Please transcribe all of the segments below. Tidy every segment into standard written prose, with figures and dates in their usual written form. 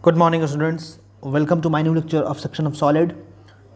Good morning students, welcome to my new lecture of section of solid.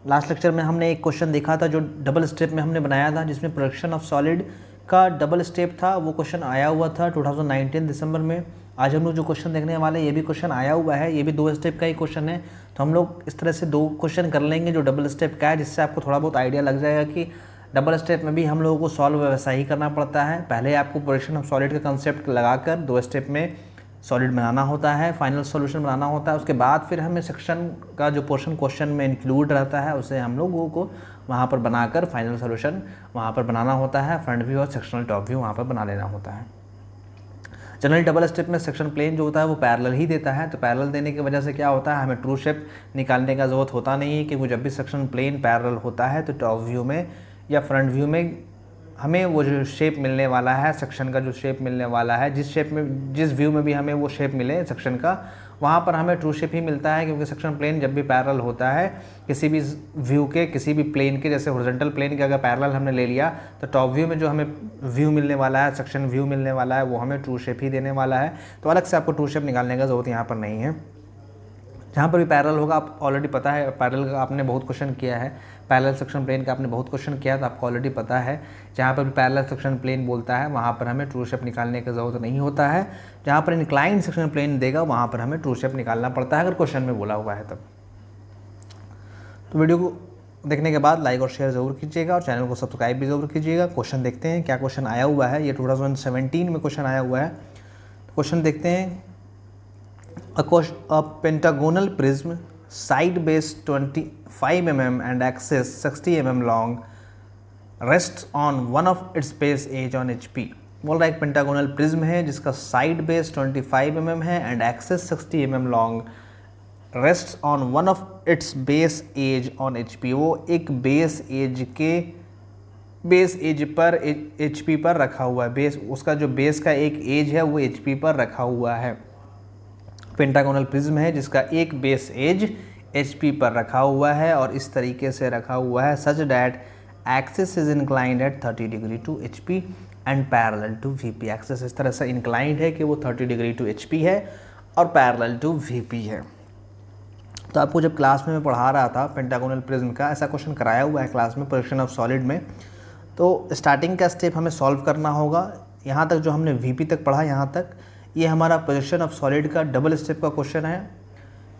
Last lecture में हमने एक question देखा था जो डबल स्टेप में हमने बनाया था, जिसमें प्रोडक्शन ऑफ सॉलिड का डबल स्टेप था। वो क्वेश्चन आया हुआ था 2019 दिसंबर में। आज हम लोग जो क्वेश्चन देखने वाले हैं ये भी क्वेश्चन आया हुआ है, ये भी 2 स्टेप का ही क्वेश्चन है। तो हम लोग इस तरह से 2 क्वेश्चन कर लेंगे जो डबल स्टेप का है, जिससे आपको थोड़ा बहुत आइडिया लग जाएगा कि डबल स्टेप में भी हम लोगों को सॉल्व वैसा ही करना पड़ता है। पहले आपको प्रोडक्शन ऑफ सॉलिड का कंसेप्ट लगाकर 2 स्टेप में सॉलिड बनाना होता है, फाइनल सॉल्यूशन बनाना होता है। उसके बाद फिर हमें सेक्शन का जो पोर्शन क्वेश्चन में इंक्लूड रहता है उसे हम लोगों को वहाँ पर बनाकर फाइनल सॉल्यूशन वहाँ पर बनाना होता है। फ्रंट व्यू और सेक्शनल टॉप व्यू वहाँ पर बना लेना होता है। जनरली डबल स्टेप में सेक्शन प्लेन जो होता है वो पैरेलल ही देता है। तो पैरेलल देने की वजह से क्या होता है, हमें ट्रू शेप निकालने का ज़रूरत होता नहीं है, क्योंकि जब भी सेक्शन प्लेन पैरेलल होता है तो टॉप व्यू में या फ्रंट व्यू में हमें वो जो शेप मिलने वाला है, सेक्शन का जो शेप मिलने वाला है, जिस व्यू में भी हमें वो शेप मिले सेक्शन का, वहाँ पर हमें ट्रू शेप ही मिलता है। क्योंकि सेक्शन प्लेन जब भी पैरेलल होता है किसी भी व्यू के, किसी भी प्लेन के, जैसे हॉरिजॉन्टल प्लेन के अगर पैरेलल हमने ले लिया तो टॉप व्यू में जो हमें व्यू मिलने वाला है, सेक्शन व्यू मिलने वाला है, वो हमें ट्रू शेप ही देने वाला है। तो अलग से आपको ट्रू शेप निकालने का ज़रूरत यहाँ पर नहीं है। जहाँ पर भी पैरेलल होगा, आप ऑलरेडी पता है, पैरेलल का आपने बहुत क्वेश्चन किया है, पैरेलल सेक्शन प्लेन का आपने बहुत क्वेश्चन किया, तो आपको ऑलरेडी पता है जहाँ पर भी पैरेलल सेक्शन प्लेन बोलता है वहाँ पर हमें ट्रू शेप निकालने की ज़रूरत नहीं होता है। जहाँ पर इंक्लाइंड सेक्शन प्लेन देगा वहाँ पर हमें ट्रू शेप निकालना पड़ता है, अगर क्वेश्चन में बोला हुआ है तब। तो वीडियो को देखने के बाद लाइक और शेयर ज़रूर कीजिएगा और चैनल को सब्सक्राइब भी ज़रूर कीजिएगा। क्वेश्चन देखते हैं क्या क्वेश्चन आया हुआ है। ये 2017 में क्वेश्चन आया हुआ है। क्वेश्चन देखते हैं। A pentagonal prism, side base 25 mm and axis 60 mm long, rests on one of its base edge on HP। बोल रहा है एक पेंटागोनल प्रिज्म है जिसका साइड बेस 25 mm है and axis 60 mm long, rests on one of its base edge on HP। वो एक base as per HP पर रखा हुआ है। बेस, उसका जो बेस का एक एज है वो HP पर रखा हुआ है। पेंटागोनल प्रिज्म है जिसका एक बेस एज HP पर रखा हुआ है और इस तरीके से रखा हुआ है such that axis is inclined at 30 degree to HP and parallel to VP। एक्सिस इस तरह से इंक्लाइंड है कि वो 30 डिग्री टू HP है और पैरेलल टू VP है। तो आपको जब क्लास में मैं पढ़ा रहा था पेंटागोनल प्रिज्म का, ऐसा क्वेश्चन कराया हुआ है क्लास में प्रोडक्शन ऑफ सॉलिड में। तो स्टार्टिंग का स्टेप हमें सॉल्व करना होगा। यहाँ तक जो हमने VP तक पढ़ा, यहाँ तक ये हमारा प्रोडक्शन ऑफ सॉलिड का डबल स्टेप का क्वेश्चन है।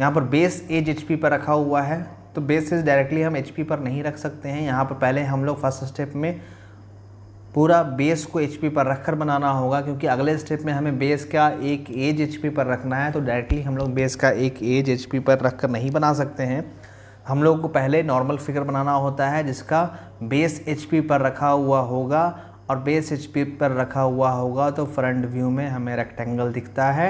यहाँ पर बेस एज HP पर रखा हुआ है, तो बेस एज डायरेक्टली हम HP पर नहीं रख सकते हैं। यहाँ पर पहले हम लोग फर्स्ट स्टेप में पूरा बेस को HP पर रखकर बनाना होगा, क्योंकि अगले स्टेप में हमें बेस का एक एज HP पर रखना है। तो डायरेक्टली हम लोग बेस का एक एज HP पर रख कर नहीं बना सकते हैं। हम लोग को पहले नॉर्मल फिगर बनाना होता है जिसका बेस HP पर रखा हुआ होगा, और बेस HP पर रखा हुआ होगा तो फ्रंट व्यू में हमें रेक्टेंगल दिखता है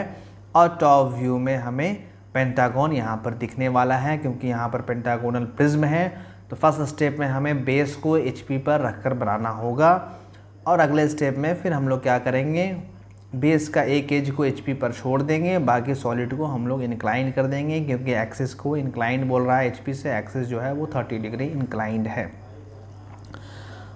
और टॉप व्यू में हमें पेंटागन यहाँ पर दिखने वाला है। क्योंकि यहाँ पर पेंटागोनल प्रिज्म है तो फर्स्ट स्टेप में हमें बेस को HP पर रखकर बनाना होगा, और अगले स्टेप में फिर हम लोग क्या करेंगे, बेस का एक एज को HP पर छोड़ देंगे, बाकी सॉलिड को हम लोग इंक्लाइन कर देंगे, क्योंकि एक्सिस को इंक्लाइंड बोल रहा है HP से, एक्सिस जो है वो 30 डिग्री इंक्लाइंड है।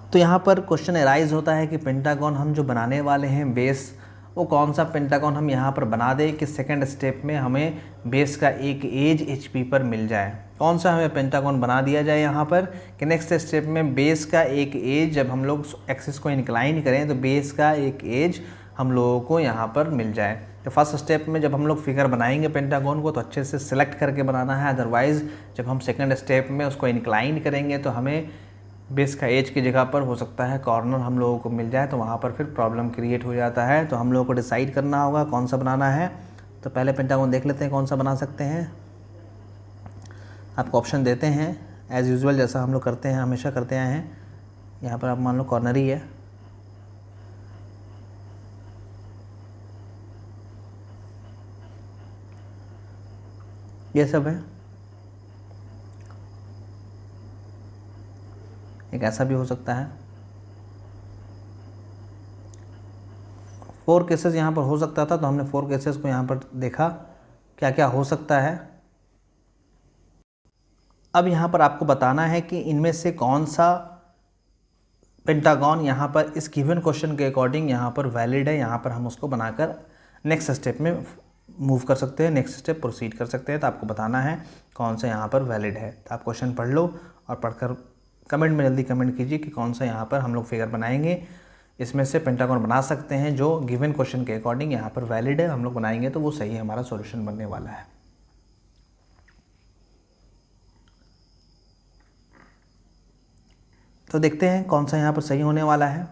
तो यहाँ पर क्वेश्चन अराइज होता है कि पेंटागन हम जो बनाने वाले हैं बेस, वो कौन सा पेंटागन हम यहाँ पर बना दें कि सेकंड स्टेप में हमें बेस का एक एज HP पर मिल जाए। कौन सा हमें पेंटागन बना दिया जाए यहाँ पर कि नेक्स्ट स्टेप में बेस का एक एज, जब हम लोग एक्सिस को इंक्लाइन करें तो बेस का एक एज हम लोगों को यहाँ पर मिल जाए। तो फर्स्ट स्टेप में जब हम लोग फिगर बनाएंगे पेंटागन को तो अच्छे से सिलेक्ट करके बनाना है, अदरवाइज़ जब हम सेकंड स्टेप में उसको इंक्लाइन करेंगे तो हमें बेस का एज की जगह पर हो सकता है कॉर्नर हम लोगों को मिल जाए, तो वहाँ पर फिर प्रॉब्लम क्रिएट हो जाता है। तो हम लोगों को डिसाइड करना होगा कौन सा बनाना है। तो पहले पेंटागन देख लेते हैं कौन सा बना सकते हैं। आपको ऑप्शन देते हैं एज़ यूजुअल, जैसा हम लोग करते हैं, हमेशा करते आए हैं। यहाँ पर आप मान लो कॉर्नर ही है, ये सब है। एक ऐसा भी हो सकता है। 4 केसेस यहाँ पर हो सकता था, तो हमने 4 केसेस को यहाँ पर देखा क्या क्या हो सकता है। अब यहाँ पर आपको बताना है कि इनमें से कौन सा पेंटागन यहाँ पर इस गिवन क्वेश्चन के अकॉर्डिंग यहाँ पर वैलिड है। यहाँ पर हम उसको बनाकर नेक्स्ट स्टेप में मूव कर सकते हैं, नेक्स्ट स्टेप प्रोसीड कर सकते हैं। तो आपको बताना है कौन सा यहाँ पर वैलिड है। तो आप क्वेश्चन पढ़ लो और पढ़कर कमेंट में जल्दी कमेंट कीजिए कि कौन सा यहाँ पर हम लोग फिगर बनाएंगे। इसमें से पेंटागन बना सकते हैं जो गिवन क्वेश्चन के अकॉर्डिंग यहाँ पर वैलिड है, हम लोग बनाएंगे तो वो सही हमारा सॉल्यूशन बनने वाला है। तो देखते हैं कौन सा यहाँ पर सही होने वाला है।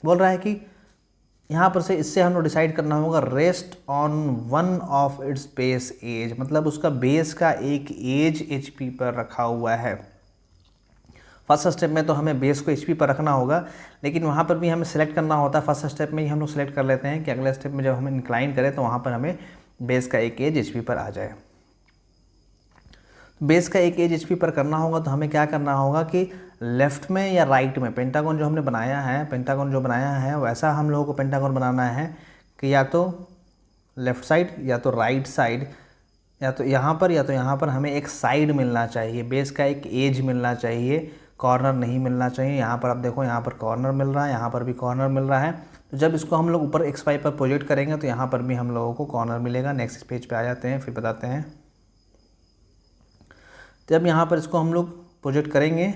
बोल रहा है कि यहाँ पर से इससे हम लोग डिसाइड करना होगा rest on one of its base edge, मतलब उसका बेस का एक एज HP पर रखा हुआ है। फर्स्ट स्टेप में तो हमें बेस को HP पर रखना होगा, लेकिन वहाँ पर भी हमें सेलेक्ट करना होता है। फर्स्ट स्टेप में ही हम लोग सेलेक्ट कर लेते हैं कि अगले स्टेप में जब हम इंक्लाइन करें तो वहाँ पर हमें बेस का एक एज HP पर आ जाए। बेस का एक एज HP पर करना होगा तो हमें क्या करना होगा कि लेफ्ट में या राइट में पेंटागन जो हमने बनाया है, पेंटागन जो बनाया है वैसा हम लोगों को पेंटागन बनाना है कि या तो लेफ़्ट साइड या तो राइट साइड या तो यहाँ पर हमें एक साइड मिलना चाहिए, बेस का एक एज मिलना चाहिए, कॉर्नर नहीं मिलना चाहिए। यहाँ पर आप देखो, यहाँ पर कॉर्नर मिल रहा है, यहाँ पर भी कॉर्नर मिल रहा है। तो जब इसको हम लोग ऊपर XY पर प्रोजेक्ट करेंगे तो यहाँ पर भी हम लोगों को कॉर्नर मिलेगा। नेक्स्ट पेज पे आ जाते हैं, फिर बताते हैं। जब यहाँ पर इसको हम लोग प्रोजेक्ट करेंगे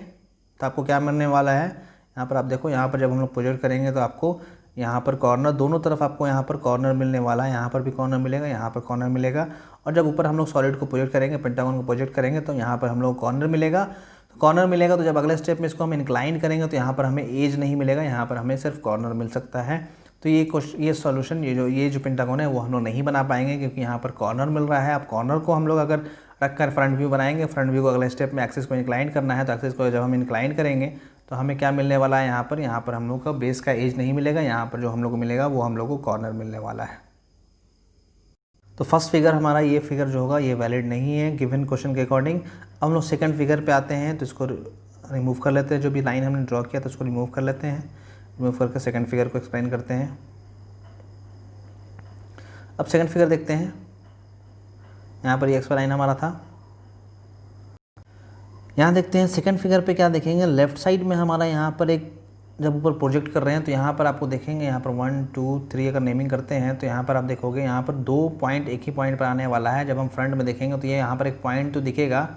तो आपको क्या मिलने वाला है, यहाँ पर आप देखो, यहाँ पर जब हम लोग प्रोजेक्ट करेंगे तो आपको यहाँ पर कॉर्नर, दोनों तरफ आपको यहाँ पर कॉर्नर मिलने वाला है। यहाँ पर भी कॉर्नर मिलेगा, यहाँ पर कॉर्नर मिलेगा। और जब ऊपर हम लोग सॉलिड को प्रोजेक्ट करेंगे, पेंटागन को प्रोजेक्ट करेंगे तो यहाँ पर हम लोग कॉर्नर मिलेगा। तो कॉर्नर मिलेगा तो जब अगले स्टेप में इसको हम इंक्लाइन करेंगे तो यहाँ पर हमें एज नहीं मिलेगा, यहाँ पर हमें सिर्फ कॉर्नर मिल सकता है। तो ये सॉल्यूशन, ये जो पेंटागन है वो हम लोग नहीं बना पाएंगे क्योंकि यहाँ पर कॉर्नर मिल रहा है। अब कॉर्नर को हम लोग अगर रखकर फ्रंट व्यू बनाएंगे, फ्रंट व्यू को अगले स्टेप में एक्सिस को इंक्लाइन करना है, तो एक्सिस को जब हम इंक्लाइन करेंगे तो हमें क्या मिलने वाला है, यहाँ पर हम लोग का बेस का एज नहीं मिलेगा, यहाँ पर जो हम लोग को मिलेगा वो हम लोग को कॉर्नर मिलने वाला है। तो फर्स्ट फिगर हमारा ये फिगर जो होगा ये वैलिड नहीं है गिवन क्वेश्चन के अकॉर्डिंग। अब हम लोग सेकंड फिगर पे आते हैं तो इसको रिमूव कर लेते हैं। जो भी लाइन हमने ड्रॉ किया तो उसको रिमूव कर लेते हैं। रिमूव करके सेकंड फिगर को एक्सप्लेन करते हैं। अब सेकंड फिगर देखते हैं। यहाँ पर ये XY लाइन हमारा था। यहाँ देखते हैं सेकंड फिगर पे क्या देखेंगे, लेफ्ट साइड में हमारा यहाँ पर एक, जब ऊपर प्रोजेक्ट कर रहे हैं तो यहाँ पर आपको देखेंगे, यहाँ पर 1 2 3 अगर नेमिंग करते हैं तो यहाँ पर आप देखोगे यहाँ पर 2 पॉइंट एक ही पॉइंट पर आने वाला है। जब हम फ्रंट में देखेंगे तो ये यहाँ पर एक पॉइंट तो दिखेगा,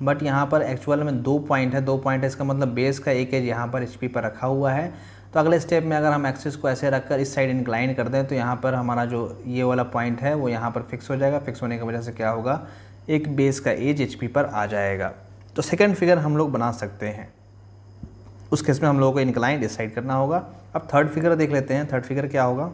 बट यहाँ पर एक्चुअल में 2 पॉइंट है। 2 पॉइंट है, इसका मतलब बेस का एक एज यहाँ पर HP पर रखा हुआ है। तो अगले स्टेप में अगर हम एक्सिस को ऐसे रखकर इस साइड इंक्लाइन कर दें तो यहाँ पर हमारा जो ये वाला पॉइंट है वो यहाँ पर फिक्स हो जाएगा। फिक्स होने की वजह से क्या होगा, एक बेस का एज HP पर आ जाएगा। तो सेकंड फिगर हम लोग बना सकते हैं। उस केस में हम लोगों को इंक्लाइन डिसाइड करना होगा। अब थर्ड फिगर देख लेते हैं। थर्ड फिगर क्या होगा,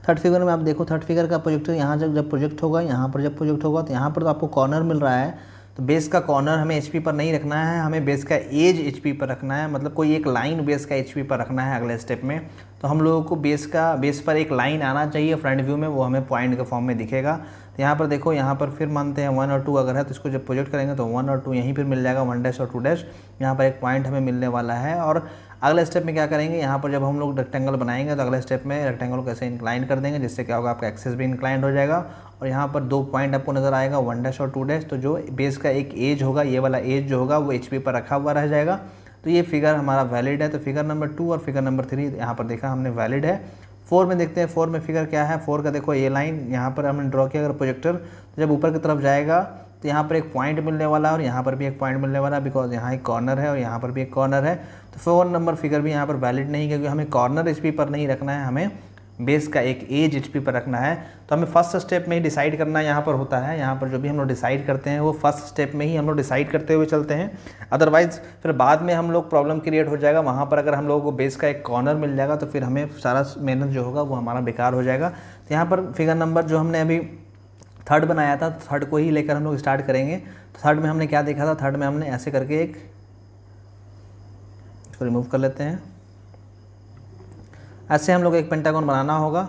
थर्ड फिगर में आप देखो, थर्ड फिगर का प्रोजेक्टर यहाँ जब प्रोजेक्ट होगा, यहाँ पर जब प्रोजेक्ट होगा तो यहाँ पर तो आपको कॉर्नर मिल रहा है। तो बेस का कॉर्नर हमें HP पर नहीं रखना है, हमें बेस का एज HP पर रखना है, मतलब कोई एक लाइन बेस का HP पर रखना है अगले स्टेप में। तो हम लोगों को बेस पर एक लाइन आना चाहिए फ्रंट व्यू में, वो हमें पॉइंट के फॉर्म में दिखेगा। तो यहाँ पर देखो, यहाँ पर फिर मानते हैं 1 और 2 अगर है तो इसको जब प्रोजेक्ट करेंगे तो 1 और 2 यहीं पर मिल जाएगा, 1 डैश और 2 डैश। यहाँ पर एक पॉइंट हमें मिलने वाला है। और अगले स्टेप में क्या करेंगे, यहाँ पर जब हम लोग रेक्टेंगल बनाएंगे तो अगले स्टेप में रेक्टेंगल को ऐसे इंक्लाइन कर देंगे, जिससे क्या होगा, आपका एक्सिस भी इंक्लाइंड हो जाएगा। और यहाँ पर 2 पॉइंट आपको नजर आएगा, 1 डैश और 2 डैश। तो जो बेस का एक एज होगा, ये वाला एज जो होगा वो HP पर रखा हुआ रह जाएगा। तो ये फिगर हमारा वैलिड है। तो फिगर नंबर 2 और फिगर नंबर 3 यहाँ पर देखा हमने वैलिड है। 4 में देखते हैं, 4 में फिगर क्या है। 4 का देखो, ये लाइन यहाँ पर हमने ड्रॉ किया अगर प्रोजेक्टर, तो जब ऊपर की तरफ जाएगा तो यहाँ पर एक पॉइंट मिलने वाला है और यहाँ पर भी एक पॉइंट मिलने वाला है, बिकॉज यहाँ एक कॉर्नर है और यहाँ पर भी एक कॉर्नर है। तो 4 नंबर फिगर भी यहाँ पर वैलिड नहीं, क्योंकि हमें कॉर्नर HP पर नहीं रखना है, हमें बेस का एक एज HP पर रखना है। तो हमें फर्स्ट स्टेप में ही डिसाइड करना यहाँ पर होता है। यहाँ पर जो भी हम लोग डिसाइड करते हैं वो फर्स्ट स्टेप में ही हम लोग डिसाइड करते हुए चलते हैं। अदरवाइज फिर बाद में हम लोग प्रॉब्लम क्रिएट हो जाएगा। वहाँ पर अगर हम लोगों को बेस का एक कॉर्नर मिल जाएगा तो फिर हमें सारा मेहनत जो होगा वो हमारा बेकार हो जाएगा। तो यहाँ पर फिगर नंबर जो हमने अभी थर्ड बनाया था, थर्ड को ही लेकर हम लोग स्टार्ट करेंगे। तो थर्ड में हमने क्या देखा था, थर्ड में हमने ऐसे करके एक, इसको रिमूव कर लेते हैं, ऐसे हम लोग एक पेंटागन बनाना होगा।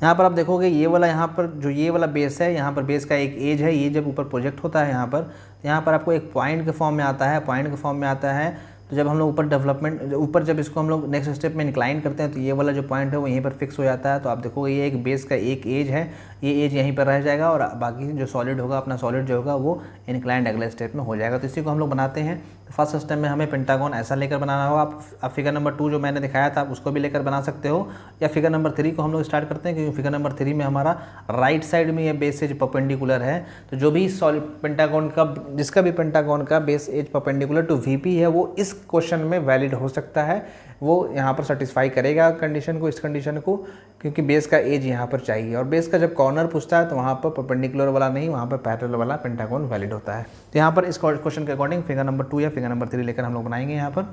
यहाँ पर आप देखोगे ये वाला, यहाँ पर जो ये वाला बेस है, यहाँ पर बेस का एक एज है, ये जब ऊपर प्रोजेक्ट होता है यहाँ पर आपको एक पॉइंट के फॉर्म में आता है, पॉइंट के फॉर्म में आता है। तो जब हम लोग ऊपर डेवलपमेंट, ऊपर जब इसको हम लोग नेक्स्ट स्टेप में इंक्लाइन करते हैं तो ये वाला जो पॉइंट है वो यहीं पर फिक्स हो जाता है। तो आप देखोगे ये एक बेस का एक एज है, ये एज यहीं पर रह जाएगा और बाकी जो सॉलिड होगा, अपना सॉलिड जो होगा वो इंक्लाइंड अगले स्टेप में हो जाएगा। तो इसी को हम लोग बनाते हैं। फर्स्ट स्टेप में हमें पेंटागन ऐसा लेकर बनाना होगा। आप फिगर नंबर 2 जो मैंने दिखाया था आप उसको भी लेकर बना सकते हो, या फिगर नंबर 3 को हम लोग स्टार्ट करते हैं, क्योंकि फिगर नंबर 3 में हमारा राइट साइड में ये बेस एज परपेंडिकुलर है। तो जो भी सॉलिड पेंटागन का, जिसका भी पेंटागन का base edge perpendicular to VP है, वो इस क्वेश्चन में वैलिड हो सकता है, वो यहाँ पर सेटिस्फाई करेगा कंडीशन को, इस कंडीशन को, क्योंकि बेस का एज यहाँ पर चाहिए। और बेस का जब कॉर्नर पूछता है तो वहाँ पर परपेंडिकुलर वाला नहीं, वहाँ पर पैरेलल वाला पेंटागन वैलिड होता है। तो यहाँ पर इस क्वेश्चन के अकॉर्डिंग फिगर नंबर 2 या फिगर नंबर 3 लेकर हम लोग बनाएंगे यहाँ पर।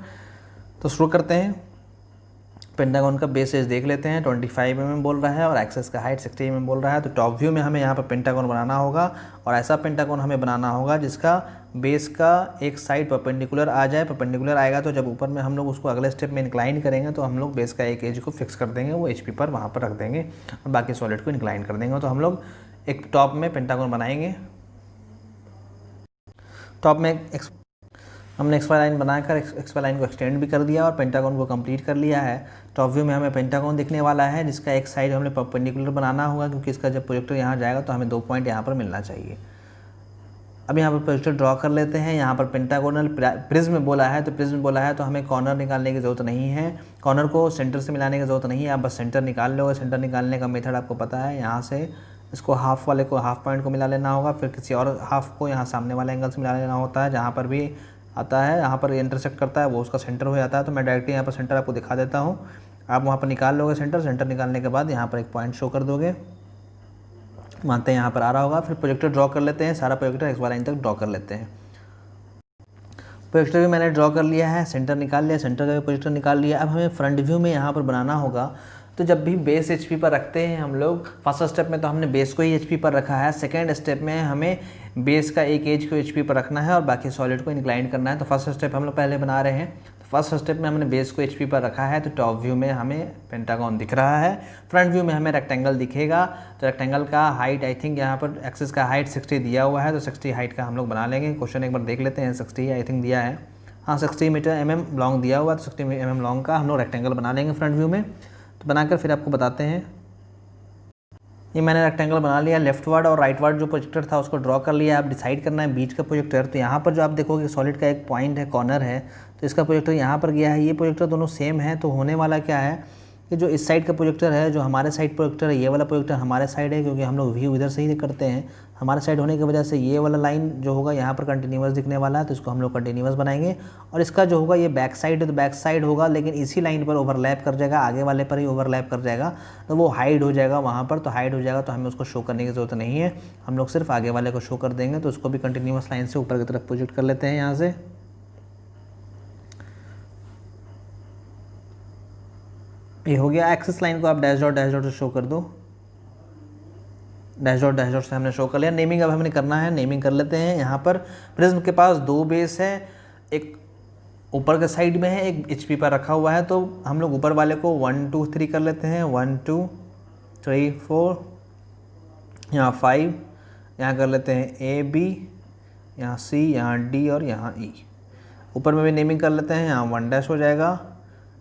तो शुरू करते हैं। पेंटागन का बेस एज देख लेते हैं, 25 mm बोल रहा है और एक्सेस का हाइट 60 mm बोल रहा है। तो टॉप व्यू में हमें यहाँ पर पेंटागन बनाना होगा, और ऐसा पेंटागन हमें बनाना होगा जिसका बेस का एक साइड परपेंडिकुलर आ जाए। परपेंडिकुलर आएगा तो जब ऊपर में हम लोग उसको अगले स्टेप में इंक्लाइन करेंगे तो हम लोग बेस का एक एज को फिक्स कर देंगे, वो HP पर वहाँ पर रख देंगे और बाकी सॉलिड को इंक्लाइन कर देंगे। तो हम लोग एक टॉप में पेंटागन बनाएंगे। टॉप में हमने XY लाइन बनाकर XY लाइन को एक्सटेंड भी कर दिया और पेंटागन को कंप्लीट कर लिया है। टॉप व्यू में हमें पेंटागन दिखने वाला है जिसका एक साइड हमें परपेंडिकुलर बनाना होगा, क्योंकि इसका जब प्रोजेक्टर यहाँ जाएगा तो हमें 2 पॉइंट यहाँ पर मिलना चाहिए। अब यहाँ पर प्रोजेक्टर ड्रॉ कर लेते हैं। यहाँ पर पेंटागोनल प्रिज्म बोला है, तो प्रिज्म बोला है तो हमें कॉर्नर निकालने की ज़रूरत नहीं है, कॉर्नर को सेंटर से मिलाने की ज़रूरत नहीं है, आप बस सेंटर निकाल लोगे। सेंटर निकालने का मेथड आपको पता है, यहाँ से इसको हाफ वाले को हाफ पॉइंट को मिला लेना होगा, फिर किसी और हाफ को यहाँ सामने वाले एंगल से मिला लेना होता है। जहाँ पर भी आता है, यहाँ पर इंटरसेक्ट करता है, वो उसका सेंटर हो जाता है। तो मैं डायरेक्टली यहाँ पर सेंटर आपको दिखा देता हूँ, आप वहाँ पर निकाल लोगे सेंटर। सेंटर निकालने के बाद यहाँ पर एक पॉइंट शो कर दोगे, मानते हैं यहाँ पर आ रहा होगा। फिर प्रोजेक्टर ड्रॉ कर लेते हैं, सारा प्रोजेक्टर XY लाइन तक ड्रॉ कर लेते हैं। प्रोजेक्टर भी मैंने ड्रॉ कर लिया है, सेंटर निकाल लिया, सेंटर का भी प्रोजेक्टर निकाल लिया। अब हमें फ्रंट व्यू में यहाँ पर बनाना होगा। तो जब भी बेस HP पर रखते हैं हम लोग, फर्स्ट स्टेप में तो हमने बेस को ही HP पर रखा है, सेकेंड स्टेप में हमें बेस का एक एज को HP पर रखना है और बाकी सॉलिड को इंक्लाइन करना है। तो फर्स्ट स्टेप हम लोग पहले बना रहे हैं। तो फर्स्ट स्टेप में हमने बेस को HP पर रखा है, तो टॉप व्यू में हमें पेंटागन दिख रहा है, फ्रंट व्यू में हमें रेक्टेंगल दिखेगा। तो रेक्टेंगल का हाइट आई थिंक यहाँ पर एक्सिस का हाइट 60 दिया हुआ है, तो 60 हाइट का हम लोग बना लेंगे। क्वेश्चन एक बार देख लेते हैं, 60 आई थिंक दिया है, हाँ 60 mm लॉन्ग दिया हुआ है, तो 60 mm लॉन्ग का हम लोग रेक्टेंगल बना लेंगे फ्रंट व्यू में। तो बनाकर फिर आपको बताते हैं। ये मैंने रेक्टेंगल बना लिया, लेफ्ट वर्ड और राइट वर्ड जो प्रोजेक्टर था उसको ड्रॉ कर लिया। आप डिसाइड करना है बीच का प्रोजेक्टर। तो यहाँ पर जो आप देखोगे सॉलिड का एक पॉइंट है, कॉर्नर है, तो इसका प्रोजेक्टर यहाँ पर गया है। ये प्रोजेक्टर दोनों सेम है, तो होने वाला क्या है कि जो इस साइड का प्रोजेक्टर है, जो हमारे साइड प्रोजेक्टर है, ये वाला प्रोजेक्टर हमारे साइड है, क्योंकि हम लोग व्यू इधर से ही करते हैं। हमारे साइड होने की वजह से ये वाला लाइन जो होगा यहाँ पर कंटिन्यूअस दिखने वाला है, तो इसको हम लोग कंटिन्यूअस बनाएंगे। और इसका जो होगा ये बैक साइड है, तो बैक साइड होगा लेकिन इसी लाइन पर ओवरलैप कर जाएगा, आगे वाले पर ही ओवरलैप कर जाएगा, तो वो हाइड हो जाएगा वहाँ पर। तो हाइड हो जाएगा तो हमें उसको शो करने की ज़रूरत नहीं है, हम लोग सिर्फ आगे वाले को शो कर देंगे। तो उसको भी कंटिन्यूअस लाइन से ऊपर की तरफ प्रोजेक्ट कर लेते हैं यहाँ से। ये हो गया। एक्सिस लाइन को आप डैश डॉट से शो कर दो, डैश डॉट से हमने शो कर लिया। नेमिंग अब हमें करना है, नेमिंग कर लेते हैं। यहाँ पर प्रिज्म के पास 2 बेस है, एक ऊपर के साइड में है, एक HP पर रखा हुआ है। तो हम लोग ऊपर वाले को 1 2 3 कर लेते हैं, 1 2 3 4, यहाँ 5, यहाँ कर लेते हैं A B, यहाँ C, यहाँ D और यहाँ E। ऊपर में भी नेमिंग कर लेते हैं, यहाँ 1 डैश हो जाएगा,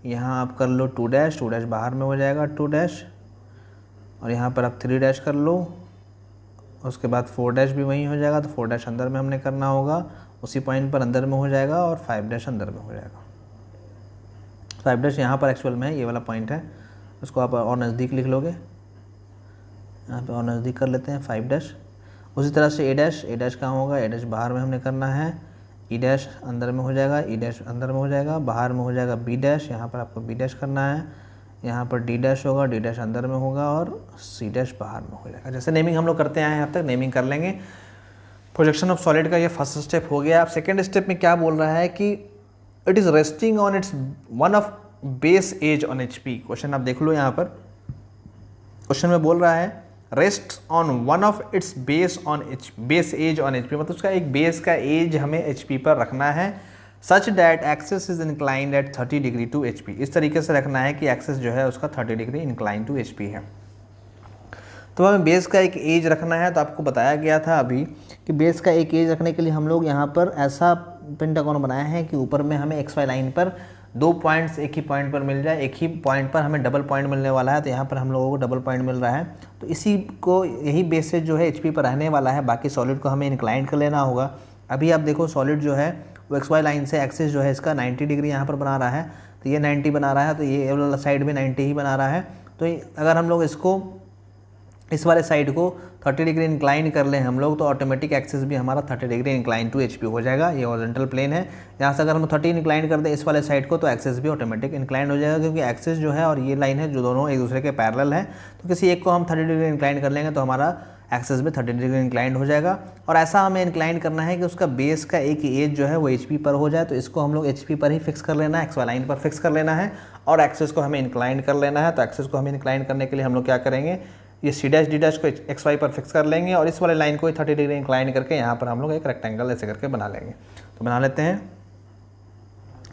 यहाँ आप कर लो 2 डैश, 2 डैश बाहर में हो जाएगा 2 डैश, और यहाँ पर आप 3 डैश कर लो। उसके बाद 4 डैश भी वहीं हो जाएगा, तो 4 डैश अंदर में हमने करना होगा, उसी पॉइंट पर अंदर में हो जाएगा, और 5 डैश अंदर में हो जाएगा। 5 डैश यहाँ पर एक्चुअल में है, ये वाला पॉइंट है, उसको आप और नज़दीक लिख लोगे, यहाँ पे और नज़दीक कर लेते हैं 5 डैश। उसी तरह से A डैश कहाँ होगा, A डैश बाहर में हमने करना है, E डैश अंदर में हो जाएगा, E डैश अंदर में हो जाएगा, बाहर में हो जाएगा B डैश, यहाँ पर आपको B डैश करना है, यहाँ पर D डैश होगा, D डैश अंदर में होगा, और C डैश बाहर में हो जाएगा। जैसे नेमिंग हम लोग करते आए हैं अब तक, नेमिंग कर लेंगे। प्रोजेक्शन ऑफ सॉलिड का ये फर्स्ट स्टेप हो गया। अब सेकेंड स्टेप में क्या बोल रहा है कि it is resting on its one of base edge on HP। Question आप देख लो, यहाँ पर क्वेश्चन में बोल रहा है rest on one of its base edge on HP, मतलब उसका एक बेस का एज हमें HP पर रखना है, such that axis is inclined at 30 degree to HP। इस तरीके से रखना है कि एक्सेस जो है उसका 30 डिग्री इंक्लाइन टू HP है। तो हमें बेस का एक एज रखना है। तो आपको बताया गया था अभी कि बेस का एक एज रखने के लिए हम लोग यहाँ पर ऐसा पेंटागन बनाया है कि ऊपर में हमें XY लाइन पर 2 पॉइंट्स एक ही पॉइंट पर मिल जाए, एक ही पॉइंट पर हमें डबल पॉइंट मिलने वाला है। तो यहाँ पर हम लोगों को डबल पॉइंट मिल रहा है, तो इसी को यही बेस जो है HP पर रहने वाला है, बाकी सॉलिड को हमें इंक्लाइन कर लेना होगा। अभी आप देखो सॉलिड जो है वो XY लाइन से एक्सिस जो है इसका 90 डिग्री यहाँ पर बना रहा है, तो ये 90 बना रहा है, तो ये वाला साइड भी 90 ही बना रहा है। तो अगर हम लोग इसको इस वाले साइड को 30 डिग्री इंक्लाइन कर लें हम लोग, तो ऑटोमेटिक एक्सिस भी हमारा 30 डिग्री इंक्लाइन टू HP हो जाएगा। ये हॉरिजॉन्टल प्लेन है, यहाँ से अगर हम 30 इंक्लाइन कर दें इस वाले साइड को, तो एक्सिस भी ऑटोमेटिक इंक्लाइन हो जाएगा, क्योंकि एक्सिस जो है और ये लाइन है जो दोनों एक दूसरे के पैरेलल हैं। तो किसी एक को हम 30 डिग्री इंक्लाइन कर लेंगे तो हमारा एक्सिस भी 30 डिग्री इंक्लाइंड हो जाएगा। और ऐसा हमें इंक्लाइन करना है कि उसका बेस का एक एज जो है वो HP पर हो जाए, तो इसको हम लोग HP पर ही फिक्स कर लेना है, XY लाइन पर फिक्स कर लेना है, और एक्सिस को हमें इंक्लाइन कर लेना है। तो एक्सिस को हमें इंक्लाइन करने के लिए हम लोग क्या करेंगे, ये C' D' को XY पर फिक्स कर लेंगे, और इस वाले लाइन को 30 डिग्री इंक्लाइन करके यहाँ पर हम लोग एक रेक्टेंगल ऐसे करके बना लेंगे। तो बना लेते हैं।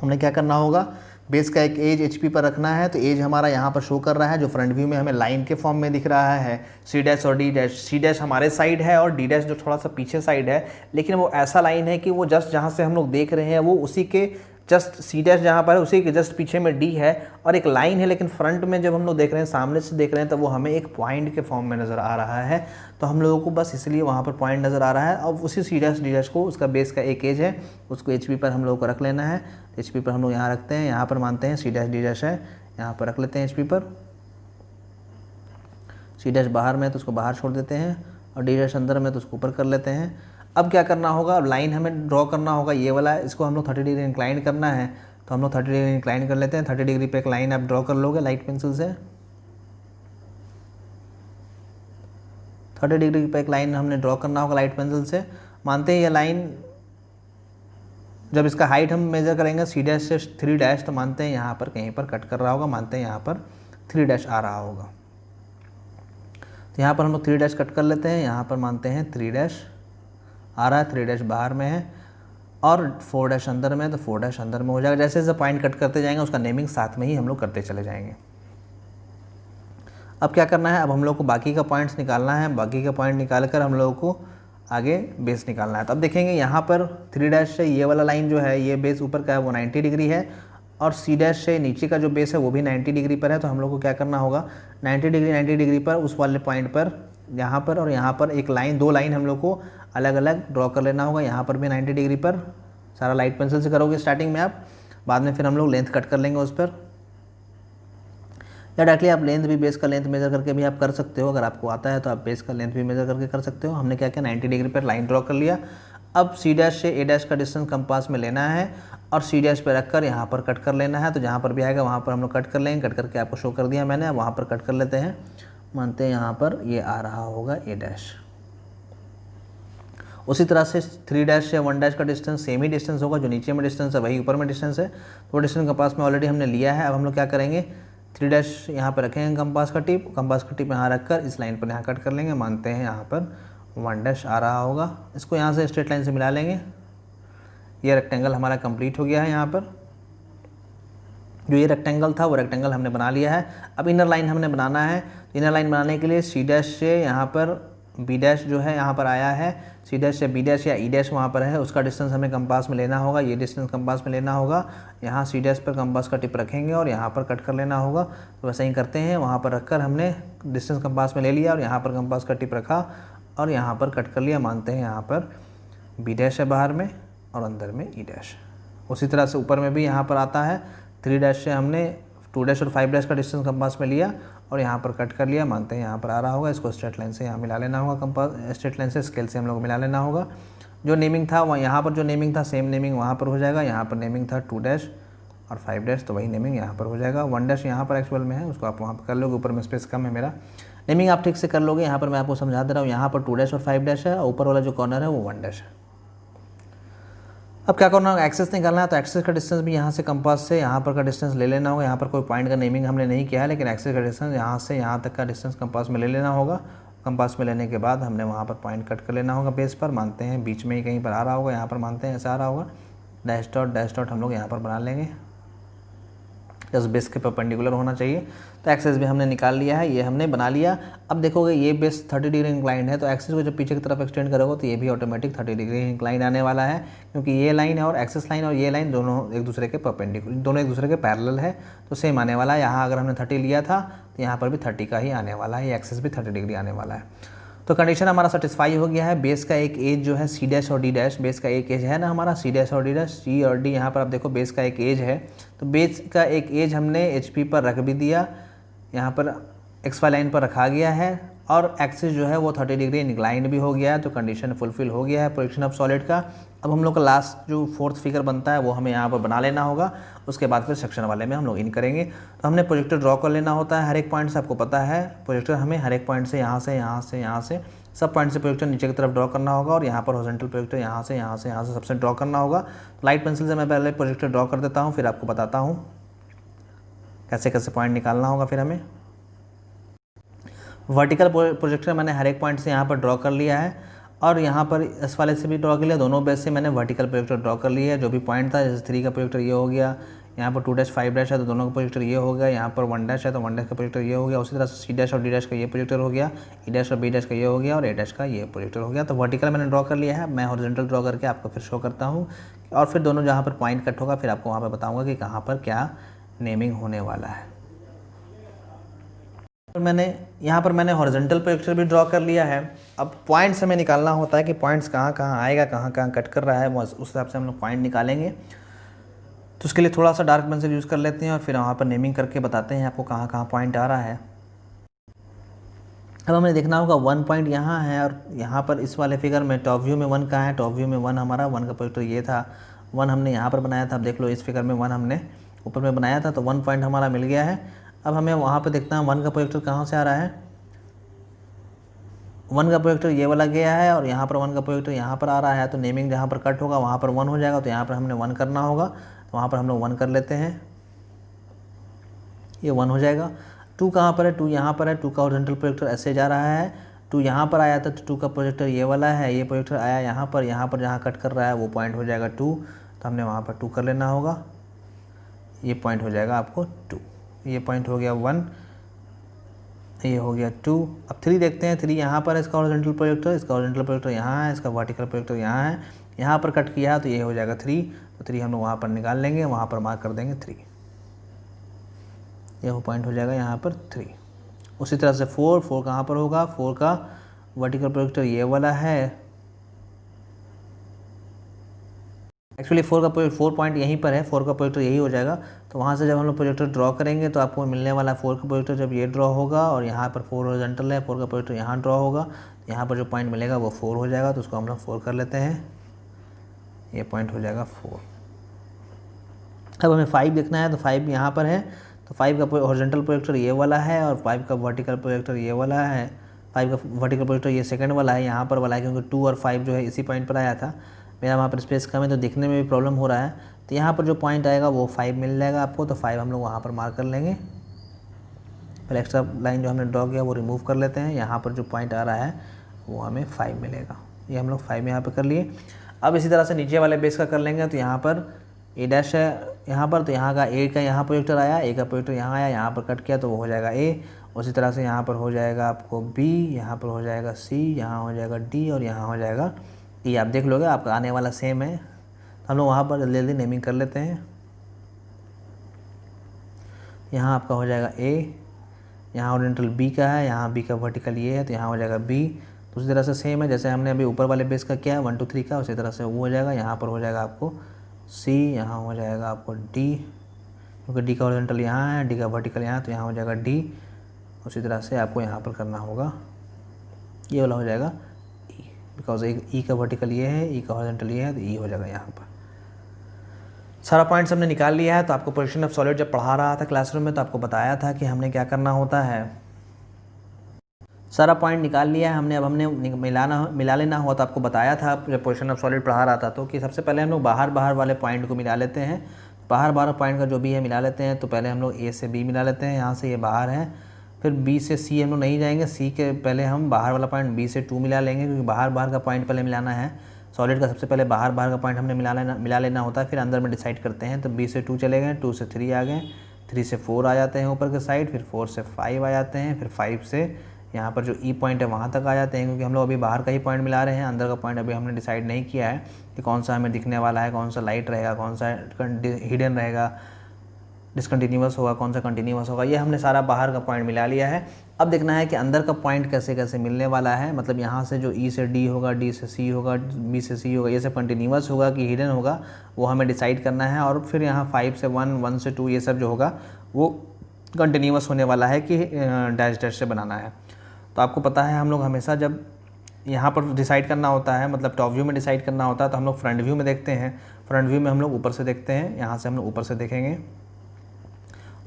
हमने क्या करना होगा, बेस का एक एज HP पर रखना है, तो एज हमारा यहाँ पर शो कर रहा है, जो फ्रंट व्यू में हमें लाइन के फॉर्म में दिख रहा है, C' और D'। C' हमारे साइड है और D' जो थोड़ा सा पीछे साइड है, लेकिन वो ऐसा लाइन है कि वो जस्ट जहाँ से हम लोग देख रहे हैं वो उसी के जस्ट C' जहाँ पर है उसी के जस्ट पीछे में D है, और एक लाइन है, लेकिन फ्रंट में जब हम लोग देख रहे हैं, सामने से देख रहे हैं, तो वो हमें एक पॉइंट के फॉर्म में नज़र आ रहा है। तो हम लोगों को बस इसलिए वहाँ पर पॉइंट नज़र आ रहा है, और उसी C' D' को उसका बेस का एक एज है उसको HP पर हम लोगों को रख लेना है। HP पर हम लोग यहाँ रखते हैं, यहाँ पर मानते हैं C' D' है, यहाँ पर रख लेते हैं HP पर। C' बाहर में तो उसको बाहर छोड़ देते हैं, और D' अंदर में तो उसको ऊपर कर लेते हैं। अब क्या करना होगा, अब लाइन हमें ड्रॉ करना होगा, ये वाला, इसको हम लोग 30 डिग्री इंक्लाइन करना है, तो हम लोग 30 डिग्री इंक्लाइन कर लेते हैं। 30 डिग्री पे एक लाइन आप ड्रॉ कर लोगे लाइट पेंसिल से। 30 डिग्री पे एक लाइन हमने ड्रॉ करना होगा लाइट पेंसिल से। मानते हैं ये लाइन, जब इसका हाइट हम मेजर करेंगे C' से 3' तो मानते हैं यहाँ पर कहीं पर कट कर रहा होगा, मानते हैं यहाँ पर 3' आ रहा होगा, तो यहाँ पर हम लोग 3' कट कर लेते हैं। यहाँ पर मानते हैं 3' आ रहा है, 3' बाहर में है, और 4' अंदर में, तो 4' अंदर में हो जाएगा। जैसे जैसे पॉइंट कट करते जाएंगे उसका नेमिंग साथ में ही हम लोग करते चले जाएंगे। अब क्या करना है, अब हम लोग को बाकी का पॉइंट्स निकालना है। बाकी का पॉइंट निकाल कर हम लोगों को आगे बेस निकालना है। तो अब देखेंगे यहाँ पर 3' से ये वाला लाइन जो है, ये बेस ऊपर का है वो 90 डिग्री है, और C' से नीचे का जो बेस है वो भी 90 डिग्री पर है। तो हम लोग को क्या करना होगा, 90 डिग्री पर उस वाले पॉइंट पर, यहाँ पर और यहाँ पर एक लाइन, दो लाइन हम लोग को अलग अलग ड्रॉ कर लेना होगा। यहाँ पर भी 90 डिग्री पर, सारा लाइट पेंसिल से करोगे स्टार्टिंग में आप, बाद में फिर हम लोग लेंथ कट कर लेंगे उस पर, या डायरेक्टली आप लेंथ भी, बेस का लेंथ मेजर करके भी आप कर सकते हो। अगर आपको आता है तो आप बेस का लेंथ भी मेजर करके कर सकते हो। हमने क्या किया, 90 डिग्री पर लाइन ड्रॉ कर लिया। अब C' से A' का डिस्टेंस कंपास में लेना है, और C' पे रख कर यहाँ पर कट कर लेना है। तो जहाँ पर भी आएगा वहाँ पर हम लोग कट कर लेंगे। कट करके आपको शो कर दिया मैंने, अब वहाँ पर कट कर लेते हैं। मानते हैं यहाँ पर ये आ रहा होगा A'। उसी तरह से 3' से 1' का डिस्टेंस सेम ही डिस्टेंस होगा, जो नीचे में डिस्टेंस है वही ऊपर में डिस्टेंस है। तो वो डिस्टेंस कंपास में ऑलरेडी हमने लिया है। अब हम लोग क्या करेंगे, 3' यहाँ पर रखेंगे कंपास का टिप यहाँ रखकर इस लाइन पर यहाँ कट कर लेंगे। मानते हैं यहाँ पर 1' आ रहा होगा, इसको यहाँ से स्ट्रेट लाइन से मिला लेंगे। ये रेक्टेंगल हमारा कंप्लीट हो गया है। यहाँ पर जो ये रेक्टेंगल था वो रेक्टेंगल हमने बना लिया है। अब इनर लाइन हमने बनाना है। इनर लाइन बनाने के लिए C' से यहाँ पर B' जो है यहाँ पर आया है, C' से B' या E' वहाँ पर है, उसका डिस्टेंस हमें कंपास में लेना होगा। ये डिस्टेंस कंपास में लेना होगा। यहाँ C' पर कंपास का टिप रखेंगे और यहाँ पर कट कर लेना होगा। तो वैसे ही करते हैं, वहाँ पर रखकर हमने डिस्टेंस कंपास में ले लिया और यहाँ पर कंपास का टिप रखा और यहाँ पर कट कर लिया। मानते हैं यहाँ पर B' है बाहर में और अंदर में E'। उसी तरह से ऊपर में भी यहाँ पर आता है, 3' से हमने 2' और 5' का डिस्टेंस कंपास में लिया और यहाँ पर कट कर लिया। मानते हैं यहाँ पर आ रहा होगा, इसको स्ट्रेट लाइन से यहाँ मिला लेना होगा। कंपास स्ट्रेट लाइन से स्केल से हम लोग मिला लेना होगा। जो नेमिंग था वहाँ, यहाँ पर जो नेमिंग था सेम नेमिंग वहाँ पर हो जाएगा। यहाँ पर नेमिंग था 2' और 5', तो वही नेमिंग यहाँ पर हो जाएगा। 1' यहाँ पर एक्चुअल में है, उसको आप वहाँ पर कर लोगे। ऊपर में स्पेस कम है मेरा, नेमिंग आप ठीक से कर लोगे। यहाँ पर मैं आपको समझा दे रहा हूँ, यहाँ पर 2' और 5' है, ऊपर वाला जो कॉर्नर है वो 1' है। अब क्या करना होगा, एक्सेस निकालना है। तो एक्सेस का डिस्टेंस भी यहाँ से कंपास से यहाँ पर का डिस्टेंस ले लेना होगा। यहाँ पर कोई पॉइंट का नेमिंग हमने नहीं किया है, लेकिन एक्सेस का डिस्टेंस यहाँ से यहाँ तक का डिस्टेंस कंपास में ले लेना होगा। कंपास में लेने के बाद हमने वहाँ पर पॉइंट कट कर लेना होगा बेस पर। मानते हैं बीच में ही कहीं पर आ रहा होगा, यहाँ पर मानते हैं ऐसा आ रहा होगा। डैश डॉट हम लोग यहाँ पर बना लेंगे, जस्ट बेस के परपेंडिकुलर होना चाहिए। तो एक्सेस भी हमने निकाल लिया है, ये हमने बना लिया। अब देखोगे ये बेस 30 डिग्री इंक्लाइंड है, तो एक्सेस को जब पीछे की तरफ एक्सटेंड करोगे तो ये भी ऑटोमेटिक 30 डिग्री इंक्लाइंड आने वाला है, क्योंकि ये लाइन है और एक्सेस लाइन और ये लाइन दोनों एक दूसरे के परपेंडिकुलर, दोनों एक दूसरे के पैरेलल है, तो सेम आने वाला है। यहाँ अगर हमने 30 लिया था तो यहाँ पर भी 30 का ही आने वाला है, ये एक्सेस भी 30 डिग्री आने वाला है। तो कंडीशन हमारा सेटिस्फाई हो गया है। बेस का एक एज जो है सी डैश और डी डैश, बेस का एक एज है ना हमारा सी डैश और डी डैश, सी और डी, यहाँ पर आप देखो बेस का एक एज है। तो बेस का एक एज हमने एच पी पर रख भी दिया, यहाँ पर एक्स वाई लाइन पर रखा गया है, और एक्सिस जो है वो 30 डिग्री इंक्लाइंड भी हो गया है। तो कंडीशन फुलफिल हो गया है प्रोजेक्शन ऑफ सॉलिड का। अब हम लोग का लास्ट जो फोर्थ फिगर बनता है वो हमें यहाँ पर बना लेना होगा, उसके बाद फिर सेक्शन वाले में हम लोग इन करेंगे। तो हमने प्रोजेक्टर ड्रॉ कर लेना होता है हर एक पॉइंट से, आपको पता है प्रोजेक्टर हमें हर एक पॉइंट से यहाँ से यहाँ से यहाँ से सब पॉइंट से प्रोजेक्टर नीचे की तरफ ड्रॉ करना होगा, और यहाँ पर हॉरिजॉन्टल प्रोजेक्टर यहाँ से यहाँ से यहाँ से सबसे ड्रॉ करना होगा। लाइट पेंसिल से मैं पहले प्रोजेक्टर ड्रॉ कर देता हूँ, फिर आपको बताता हूँ कैसे कैसे पॉइंट निकालना होगा। फिर हमें वर्टिकल प्रोजेक्टर मैंने हर एक पॉइंट से यहाँ पर ड्रॉ कर लिया है, और यहाँ पर इस वाले से भी ड्रॉ कर लिया, दोनों बेस से मैंने वर्टिकल प्रोजेक्टर ड्रॉ कर लिया है। जो भी पॉइंट था, जैसे 3 का प्रोजेक्टर ये हो गया, यहाँ पर 2 डैश 5 डैश है तो दोनों का प्रोजेक्टर ये हो गया, यहाँ पर 1 डैश है तो 1 डैश का प्रोजेक्टर ये हो गया, उसी तरह से सी डैश और डी डैश का ये प्रोजेक्टर हो गया, ई डैश और बी डैश का ये हो गया, और ए डैश का ये प्रोजेक्टर हो गया। तो वर्टिकल मैंने ड्रॉ कर लिया है। मैं हॉरिजॉन्टल ड्रॉ करके आपको फिर शो करता हूँ, और फिर दोनों जहाँ पर पॉइंट कट होगा फिर आपको वहाँ पर बताऊँगा कि कहाँ पर क्या नेमिंग होने वाला है। यहाँ पर मैंने हॉरिजॉन्टल प्रोजेक्टर भी ड्रॉ कर लिया है। अब पॉइंट्स हमें निकालना होता है कि पॉइंट्स कहाँ कहाँ आएगा, कहाँ कहाँ कट कर रहा है, उस हिसाब से हम लोग पॉइंट निकालेंगे। तो उसके लिए थोड़ा सा डार्क पेंसिल यूज़ कर लेते हैं, और फिर वहाँ पर नेमिंग करके बताते हैं आपको कहाँ कहाँ पॉइंट आ रहा है। अब हमें देखना होगा 1 पॉइंट यहाँ है, और यहाँ पर इस वाले फिगर में टॉप व्यू में 1 कहाँ है, टॉप व्यू में 1 हमारा 1 का प्रोजेक्टर ये था, 1 हमने यहाँ पर बनाया था। अब देख लो इस फिगर में 1 हमने ऊपर में बनाया था, तो 1 पॉइंट हमारा मिल गया है। अब हमें वहाँ पे देखना है 1 का प्रोजेक्टर कहाँ से आ रहा है। 1 का प्रोजेक्टर ये वाला गया है, और यहाँ पर 1 का प्रोजेक्टर यहाँ पर आ रहा है। तो नेमिंग जहाँ पर कट होगा वहाँ पर 1 हो जाएगा, तो यहाँ पर हमने 1 करना होगा, तो वहाँ पर हम लोग 1 कर लेते हैं, ये 1 हो जाएगा। 2 कहाँ पर है, 2 यहाँ पर है, 2 का हॉरिजॉन्टल प्रोजेक्टर ऐसे जा रहा है, 2 यहाँ पर आया था, तो 2 का प्रोजेक्टर ये वाला है, ये प्रोजेक्टर आया यहाँ पर जहाँ कट कर रहा है वो पॉइंट हो जाएगा 2, तो हमने वहाँ पर 2 कर लेना होगा, ये पॉइंट हो जाएगा आपको 2, ये पॉइंट हो गया 1, ये हो गया 2। अब 3 देखते हैं, 3 यहाँ पर है इसका हॉरिजॉन्टल प्रोजेक्टर, इसका हॉरिजॉन्टल प्रोजेक्टर यहाँ है, इसका वर्टिकल प्रोजेक्टर यहाँ है, यहाँ पर कट किया तो ये हो जाएगा 3, तो 3 हम लोग वहाँ पर निकाल लेंगे, वहाँ पर मार्क कर देंगे 3, ये वो पॉइंट हो जाएगा यहाँ पर 3। उसी तरह से 4 कहाँ पर होगा, 4 का वर्टिकल प्रोजेक्टर ये वाला है, एक्चुअली 4 पॉइंट यहीं पर है, 4 का प्रोजेक्टर यही हो जाएगा। तो वहाँ से जब हम लोग प्रोजेक्टर ड्रॉ करेंगे तो आपको मिलने वाला 4 का प्रोजेक्टर जब ये ड्रॉ होगा, और यहाँ पर 4 हॉरिजॉन्टल है, 4 का प्रोजेक्टर यहाँ ड्रॉ होगा, यहाँ पर जो पॉइंट मिलेगा वो 4 हो जाएगा, तो उसको हम लोग 4 कर लेते हैं, ये पॉइंट हो जाएगा 4। अब हमें 5 देखना है, तो 5 यहाँ पर है, तो 5 का हॉरिजॉन्टल प्रोजेक्टर ये वाला है, और 5 का वर्टिकल प्रोजेक्टर ये वाला है। 5 का वर्टिकल प्रोजेक्टर ये सेकंड वाला है, यहाँ पर वाला है, क्योंकि 2 और 5 जो है इसी पॉइंट पर आया था। मेरा वहाँ पर स्पेस कम है तो दिखने में भी प्रॉब्लम हो रहा है, तो यहाँ पर जो पॉइंट आएगा वो 5 मिल जाएगा आपको, तो 5 हम लोग वहाँ पर मार्क कर लेंगे। फिर एक्स्ट्रा लाइन जो हमने ड्रॉ किया वो रिमूव कर लेते हैं, यहाँ पर जो पॉइंट आ रहा है वो हमें 5 मिलेगा, ये हम लोग 5 यहाँ पर कर लिए। अब इसी तरह से नीचे वाले बेस का कर लेंगे, तो यहाँ पर ए डैश है यहाँ पर, तो यहाँ का ए का यहाँ प्रोजेक्टर आया, ए का प्रोजेक्टर यहाँ आया, यहाँ पर कट किया तो वो हो जाएगा ए। उसी तरह से यहाँ पर हो जाएगा आपको बी, यहाँ पर हो जाएगा सी, यहाँ हो जाएगा डी, और यहाँ हो जाएगा ये। आप देख लोगे आपका आने वाला सेम है, तो हम लोग वहाँ पर जल्दी जल्दी नेमिंग कर लेते हैं। यहाँ आपका हो जाएगा ए, यहाँ हॉरिजॉन्टल बी का है, यहाँ बी का वर्टिकल ये है, तो यहाँ हो जाएगा बी। तो उसी तरह से सेम है जैसे हमने अभी ऊपर वाले बेस का किया है 1 2 3 का, उसी तरह से वो हो जाएगा। यहाँ पर हो जाएगा आपको सी, यहाँ हो जाएगा आपको डी, क्योंकि डी का हॉरिजॉन्टल यहाँ है, डी का वर्टिकल यहाँ, तो यहाँ हो जाएगा डी। उसी तरह से आपको यहाँ पर करना होगा, ये वाला हो जाएगा ई, बिकॉज ई का वर्टिकल ये है, ई का हॉरिजॉन्टल ये है, तो ई हो जाएगा यहाँ पर। सारा पॉइंट्स हमने निकाल लिया है। तो आपको पोजीशन ऑफ सॉलिड जब पढ़ा रहा था क्लासरूम में तो आपको बताया था कि हमने क्या करना होता है। सारा पॉइंट निकाल लिया है हमने। अब हमने मिला लेना हुआ, तो आपको बताया था जब पोजीशन ऑफ सॉलिड पढ़ा रहा था तो कि सबसे पहले हम लोग बाहर वाले पॉइंट को मिला लेते हैं। बाहर पॉइंट का जो भी है मिला लेते हैं। तो पहले हम लोग ए से बी मिला लेते हैं, यहाँ से ये बाहर है। फिर बी से सी हम लोग नहीं जाएंगे, सी के पहले हम बाहर वाला पॉइंट बी से 2 मिला लेंगे, क्योंकि बाहर का पॉइंट पहले मिलाना है। सॉलिड का सबसे पहले बाहर का पॉइंट हमने मिला लेना होता है, फिर अंदर में डिसाइड करते हैं। तो बी से 2 चले गए, 2 से 3 आ गए, 3 से 4 आ जाते हैं ऊपर के साइड, फिर 4 से 5 आ जाते हैं, फिर 5 से यहाँ पर जो ई पॉइंट है वहाँ तक आ जाते हैं, क्योंकि हम लोग अभी बाहर का ही पॉइंट मिला रहे हैं। अंदर का पॉइंट अभी हमने डिसाइड नहीं किया है कि कौन सा हमें दिखने वाला है, कौन सा लाइट रहेगा, कौन सा हिडन रहेगा, डिसकंटिन्यूअस होगा, कौन सा कंटिन्यूअस होगा, ये हमने सारा बाहर का पॉइंट मिला लिया है। अब देखना है कि अंदर का पॉइंट कैसे कैसे मिलने वाला है, मतलब यहाँ से जो ई से डी होगा, डी से सी होगा, बी से सी होगा, ये सब कंटिन्यूअस होगा कि हिडन होगा, वो हमें डिसाइड करना है। और फिर यहाँ 5 से 1, 1 से 2 ये सब जो होगा वो कंटिन्यूअस होने वाला है कि डैश डैश से बनाना है। तो आपको पता है हम लोग हमेशा जब यहाँ पर डिसाइड करना होता है, मतलब टॉप व्यू में डिसाइड करना होता है, तो हम लोग फ्रंट व्यू में देखते हैं। फ्रंट व्यू में हम लोग ऊपर से देखते हैं, यहाँ से हम लोग ऊपर से देखेंगे,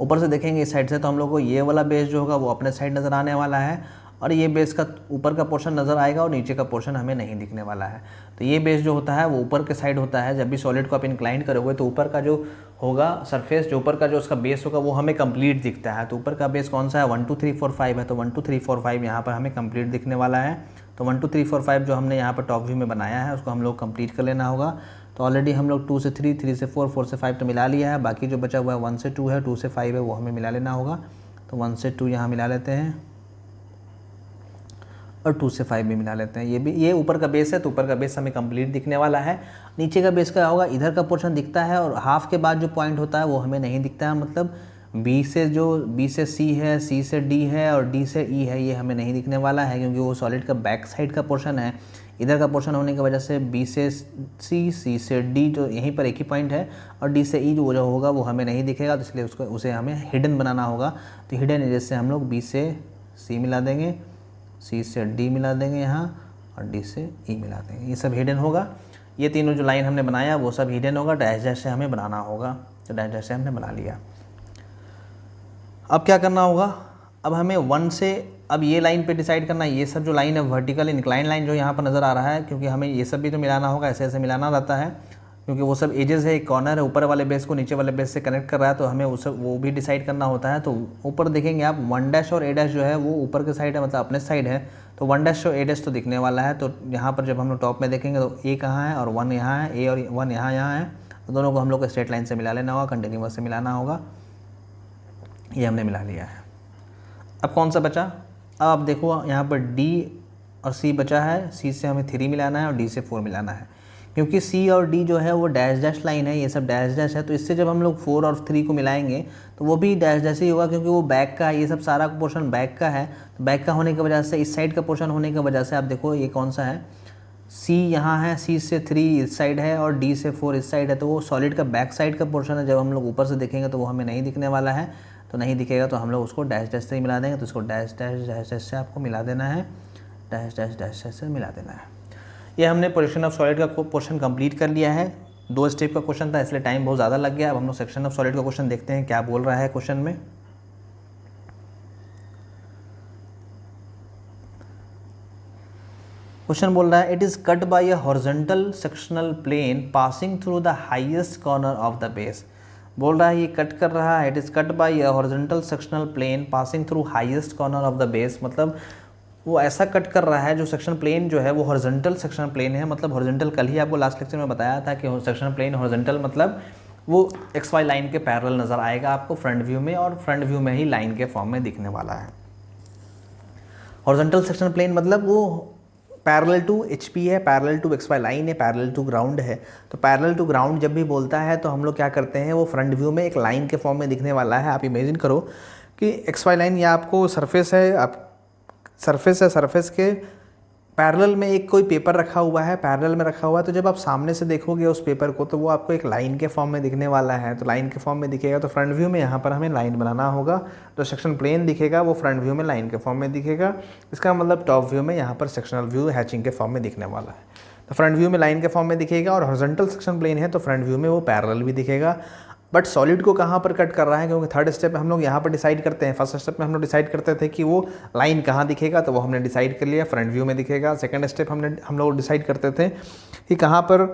ऊपर से देखेंगे इस साइड से, तो हम लोग को ये वाला बेस जो होगा वो अपने साइड नज़र आने वाला है, और ये बेस का ऊपर का पोर्शन नज़र आएगा और नीचे का पोर्शन हमें नहीं दिखने वाला है। तो ये बेस जो होता है वो ऊपर के साइड होता है। जब भी सॉलिड को आप इंक्लाइन करोगे तो ऊपर का जो होगा सरफेस, जो ऊपर का जो उसका बेस होगा वो हमें कंप्लीट दिखता है। तो ऊपर का बेस कौन सा है, 1 2 3 4 5 है, तो 1 2 3 4 5 यहाँ पर हमें कंप्लीट दिखने वाला है। तो 1 2 3 4 5 जो हमने यहाँ पर टॉप व्यू में बनाया है उसको हम लोग कंप्लीट कर लेना होगा। तो ऑलरेडी हम लोग 2 से 3, 3 से 4, 4 से 5 तो मिला लिया है। बाकी जो बचा हुआ है 1 से 2 है, 2 से 5 है, वो हमें मिला लेना होगा। तो 1 से 2 यहाँ मिला लेते हैं और 2 से 5 भी मिला लेते हैं। ये ऊपर का बेस है, तो ऊपर का बेस हमें कंप्लीट दिखने वाला है। नीचे का बेस का होगा, इधर का पोर्शन दिखता है और हाफ के बाद जो पॉइंट होता है वो हमें नहीं दिखता है। मतलब बी से सी है, सी से डी है और डी से ई है, ये हमें नहीं दिखने वाला है क्योंकि वो सॉलिड का बैक साइड का पोर्शन है। इधर का पोर्शन होने की वजह से बी से सी, सी से डी तो यहीं पर एक ही पॉइंट है, और डी से ई जो होगा वो हमें नहीं दिखेगा, तो इसलिए उसे हमें हिडन बनाना होगा। तो हिडन एजेस से हम लोग बी से सी मिला देंगे, सी से डी मिला देंगे यहाँ, और डी से ई मिला देंगे, ये सब हिडन होगा। ये तीनों जो लाइन हमने बनाया वो सब हिडन होगा, डैश डैश से हमें बनाना होगा। तो डैश डैश से हमने बना लिया। अब क्या करना होगा, अब हमें 1 से, अब ये लाइन पे डिसाइड करना है। ये सब जो लाइन है वर्टिकल इंक्लाइन लाइन जो यहाँ पर नज़र आ रहा है, क्योंकि हमें ये सब भी तो मिलाना होगा, ऐसे ऐसे मिलाना रहता है क्योंकि वो सब एजेस है, एक कॉर्नर है, ऊपर वाले बेस को नीचे वाले बेस से कनेक्ट कर रहा है, तो हमें वो भी डिसाइड करना होता है। तो ऊपर देखेंगे आप 1 डैश और ए डैश जो है वो ऊपर के साइड है, मतलब अपने साइड है, तो 1 डैश और ए डैश तो दिखने वाला है। तो यहाँ पर जब हम लोग टॉप में देखेंगे तो ए कहाँ है और 1 यहाँ है, ए और 1 यहाँ है, तो दोनों को हम लोग को स्ट्रेट लाइन से मिला लेना होगा, कंटिन्यूअस से मिलाना होगा। ये हमने मिला लिया है। अब कौन सा बचा, अब आप देखो यहाँ पर डी और सी बचा है। सी से हमें 3 मिलाना है और डी से 4 मिलाना है, क्योंकि सी और डी जो है वो डैश डैश लाइन है, ये सब डैश डैश है। तो इससे जब हम लोग 4 और 3 को मिलाएंगे तो वो भी डैश डैश ही होगा, क्योंकि वो बैक का है, ये सब सारा पोर्शन बैक का है। तो बैक का होने की वजह से, इस साइड का पोर्शन होने की वजह से आप देखो ये कौन सा है, सी यहाँ है, सी से 3 इस साइड है और डी से 4 इस साइड है। तो वो सॉलिड का बैक साइड का पोर्शन है। जब हम लोग ऊपर से देखेंगे तो वो हमें नहीं दिखने वाला है, तो नहीं दिखेगा तो हम लोग उसको डैश डैश से ही मिला देंगे। तो इसको डैश डैश डैश डैश से आपको मिला देना है, डैश डैश डैश डैश से मिला देना है। ये हमने पोर्शन ऑफ सॉलिड का पोर्शन कंप्लीट कर लिया है। 2 स्टेप का क्वेश्चन था, इसलिए टाइम बहुत ज़्यादा लग गया। अब हम लोग सेक्शन ऑफ सॉलिड का क्वेश्चन देखते हैं क्या बोल रहा है क्वेश्चन में। क्वेश्चन बोल रहा है, it is cut by a horizontal sectional plane passing through the highest corner of the base. बोल रहा है ये कट कर रहा है, it is cut by a horizontal sectional plane passing through highest corner of the base. मतलब वो ऐसा कट कर रहा है, जो सेक्शन प्लेन जो है वो हॉरिजॉन्टल सेक्शन प्लेन है। मतलब हॉरिजॉन्टल कल ही आपको लास्ट लेक्चर में बताया था कि सेक्शन प्लेन हॉरिजॉन्टल मतलब वो एक्स वाई लाइन के पैरेलल नज़र आएगा आपको फ्रंट व्यू में, और फ्रंट व्यू में ही लाइन के फॉर्म में दिखने वाला है। हॉरिजॉन्टल सेक्शन प्लेन मतलब वो पैरेलल टू एचपी है, parallel to X Y line है, पैरेलल टू ग्राउंड है। तो पैरेलल टू ग्राउंड जब भी बोलता है तो हम लोग क्या करते हैं, वो फ्रंट व्यू में एक लाइन के फॉर्म में दिखने वाला है। आप इमेजिन करो कि एक्स वाई लाइन या आपको सरफेस है, आप सरफेस के पैरेलल में एक कोई पेपर रखा हुआ है, पैरेलल में रखा हुआ है। तो जब आप सामने से देखोगे उस पेपर को तो वो आपको एक लाइन के फॉर्म में दिखने वाला है। तो लाइन के फॉर्म में दिखेगा, तो फ्रंट व्यू में यहाँ पर हमें लाइन बनाना होगा। तो सेक्शन प्लेन दिखेगा वो फ्रंट व्यू में लाइन के फॉर्म में दिखेगा। इसका मतलब टॉप व्यू में यहाँ पर सेक्शनल व्यू हैचिंग के फॉर्म में दिखने वाला है। तो फ्रंट व्यू में लाइन के फॉर्म में दिखेगा, और हॉरिजॉन्टल सेक्शन प्लेन है तो फ्रंट व्यू में वो पैरेलल भी दिखेगा। बट सॉलिड को कहाँ पर कट कर रहा है, क्योंकि थर्ड स्टेप हम लोग यहाँ पर डिसाइड करते हैं। फर्स्ट स्टेप में हम लोग डिसाइड करते थे कि वो लाइन कहाँ दिखेगा, तो वो हमने डिसाइड कर लिया फ्रंट व्यू में दिखेगा। सेकंड स्टेप हम लोग डिसाइड करते थे कि कहाँ पर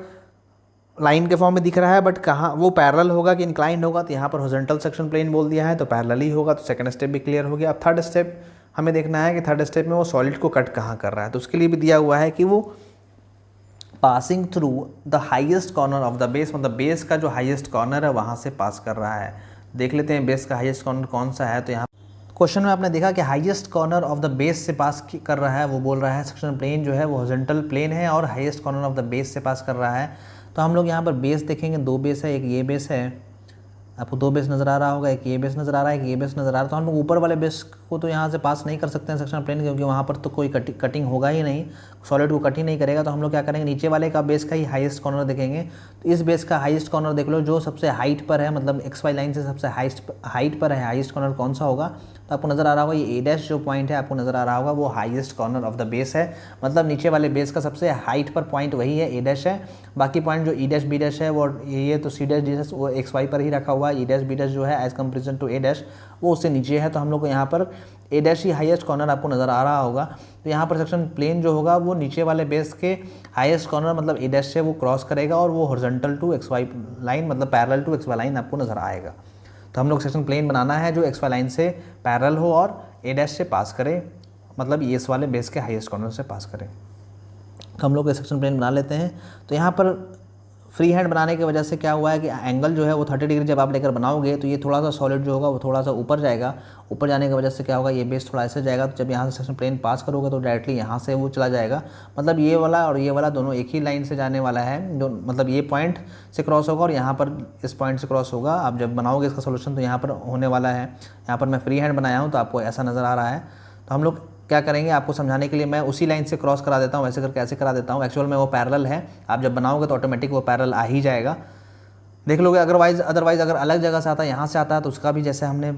लाइन के फॉर्म में दिख रहा है, बट कहाँ वो पैरेलल होगा कि इंक्लाइंड होगा, तो यहाँ पर हॉरिजॉन्टल सेक्शन प्लेन बोल दिया है तो पैरेलल ही होगा। तो सेकंड स्टेप भी क्लियर हो गया। अब थर्ड स्टेप हमें देखना है कि थर्ड स्टेप में वो सॉलिड को कट कहाँ कर रहा है। तो उसके लिए भी दिया हुआ है कि वो passing through the highest corner of the base, मतलब बेस का जो हाईएस्ट कॉर्नर है वहाँ से पास कर रहा है। देख लेते हैं बेस का हाईएस्ट कॉर्नर कौन सा है। तो यहाँ क्वेश्चन में आपने देखा कि highest corner of the base से पास कर रहा है। वो बोल रहा है सेक्शन प्लेन जो है वो हॉरिजॉन्टल प्लेन है और highest corner of the base से पास कर रहा है। तो हम लोग यहाँ पर बेस देखेंगे, 2 बेस है, एक ये बेस है आपको 2 बेस नज़र आ रहा होगा, एक ये बेस नज़र आ रहा है, एक ये बेस नज़र आ रहा है। तो हम लोग ऊपर वाले बेस को तो यहाँ से पास नहीं कर सकते हैं सेक्शन प्लेन, क्योंकि वहाँ पर तो कोई कटिंग होगा ही नहीं, सॉलिड को कट ही नहीं करेगा। तो हम लोग क्या करेंगे, नीचे वाले का बेस का ही हाईएस्ट कॉर्नर देखेंगे। तो इस बेस का हाईएस्ट कॉर्नर देख लो, जो सबसे हाइट पर है, मतलब XY लाइन से सबसे हाइट पर है, हाईएस्ट कॉर्नर कौन सा होगा। तो आपको नज़र आ रहा होगा ये A डैश जो पॉइंट है, आपको नज़र आ रहा होगा वो highest corner of the base है। मतलब नीचे वाले बेस का सबसे हाइट पर पॉइंट वही है, A डैश है। बाकी पॉइंट जो E डैश B डैश है वो ये तो C डैश D डैश वो XY पर ही रखा हुआ है। E डैश B डैश जो है as comparison to A dash वो उससे नीचे है। तो हम लोग को यहाँ पर A dash he highest corner आपको नज़र आ रहा होगा। तो यहाँ पर सेक्शन प्लेन जो होगा वो नीचे वाले बेस के हाईएस्ट कॉर्नर मतलब A डैश से वो क्रॉस करेगा और वो हॉरिजॉन्टल टू XY लाइन मतलब पैरेलल टू XY लाइन आपको नज़र आएगा। तो हम लोग सेक्शन प्लेन बनाना है जो XY लाइन से पैरेलल हो और A डैश से पास करे, मतलब इस वाले बेस के हाईएस्ट कॉर्नर से पास करें। तो हम लोग ये सेक्शन प्लेन बना लेते हैं। तो यहाँ पर फ्री हैंड बनाने की वजह से क्या हुआ है कि एंगल जो है वो 30 डिग्री जब आप लेकर बनाओगे तो ये थोड़ा सा सॉलिड जो होगा वो थोड़ा सा ऊपर जाएगा। ऊपर जाने की वजह से क्या होगा, ये बेस थोड़ा ऐसे जाएगा। तो जब यहाँ से सेक्शन प्लेन पास करोगे तो डायरेक्टली यहाँ से वो चला जाएगा। मतलब ये वाला और ये वाला दोनों एक ही लाइन से जाने वाला है, जो मतलब ये पॉइंट से क्रॉस होगा और यहाँ पर इस पॉइंट से क्रॉस होगा। आप जब बनाओगे इसका सोल्यूशन तो यहाँ पर होने वाला है। यहाँ पर मैं फ्री हैंड बनाया हूँ तो आपको ऐसा नज़र आ रहा है। तो हम लोग क्या करेंगे, आपको समझाने के लिए मैं उसी लाइन से क्रॉस करा देता हूँ, ऐसे करके ऐसे करा देता हूँ। एक्चुअल में वो पैरेलल है, आप जब बनाओगे तो ऑटोमेटिक वो पैरेलल आ ही जाएगा, देख लोगे। अदरवाइज अगर अलग जगह से आता है, यहाँ से आता है, तो उसका भी जैसे हमने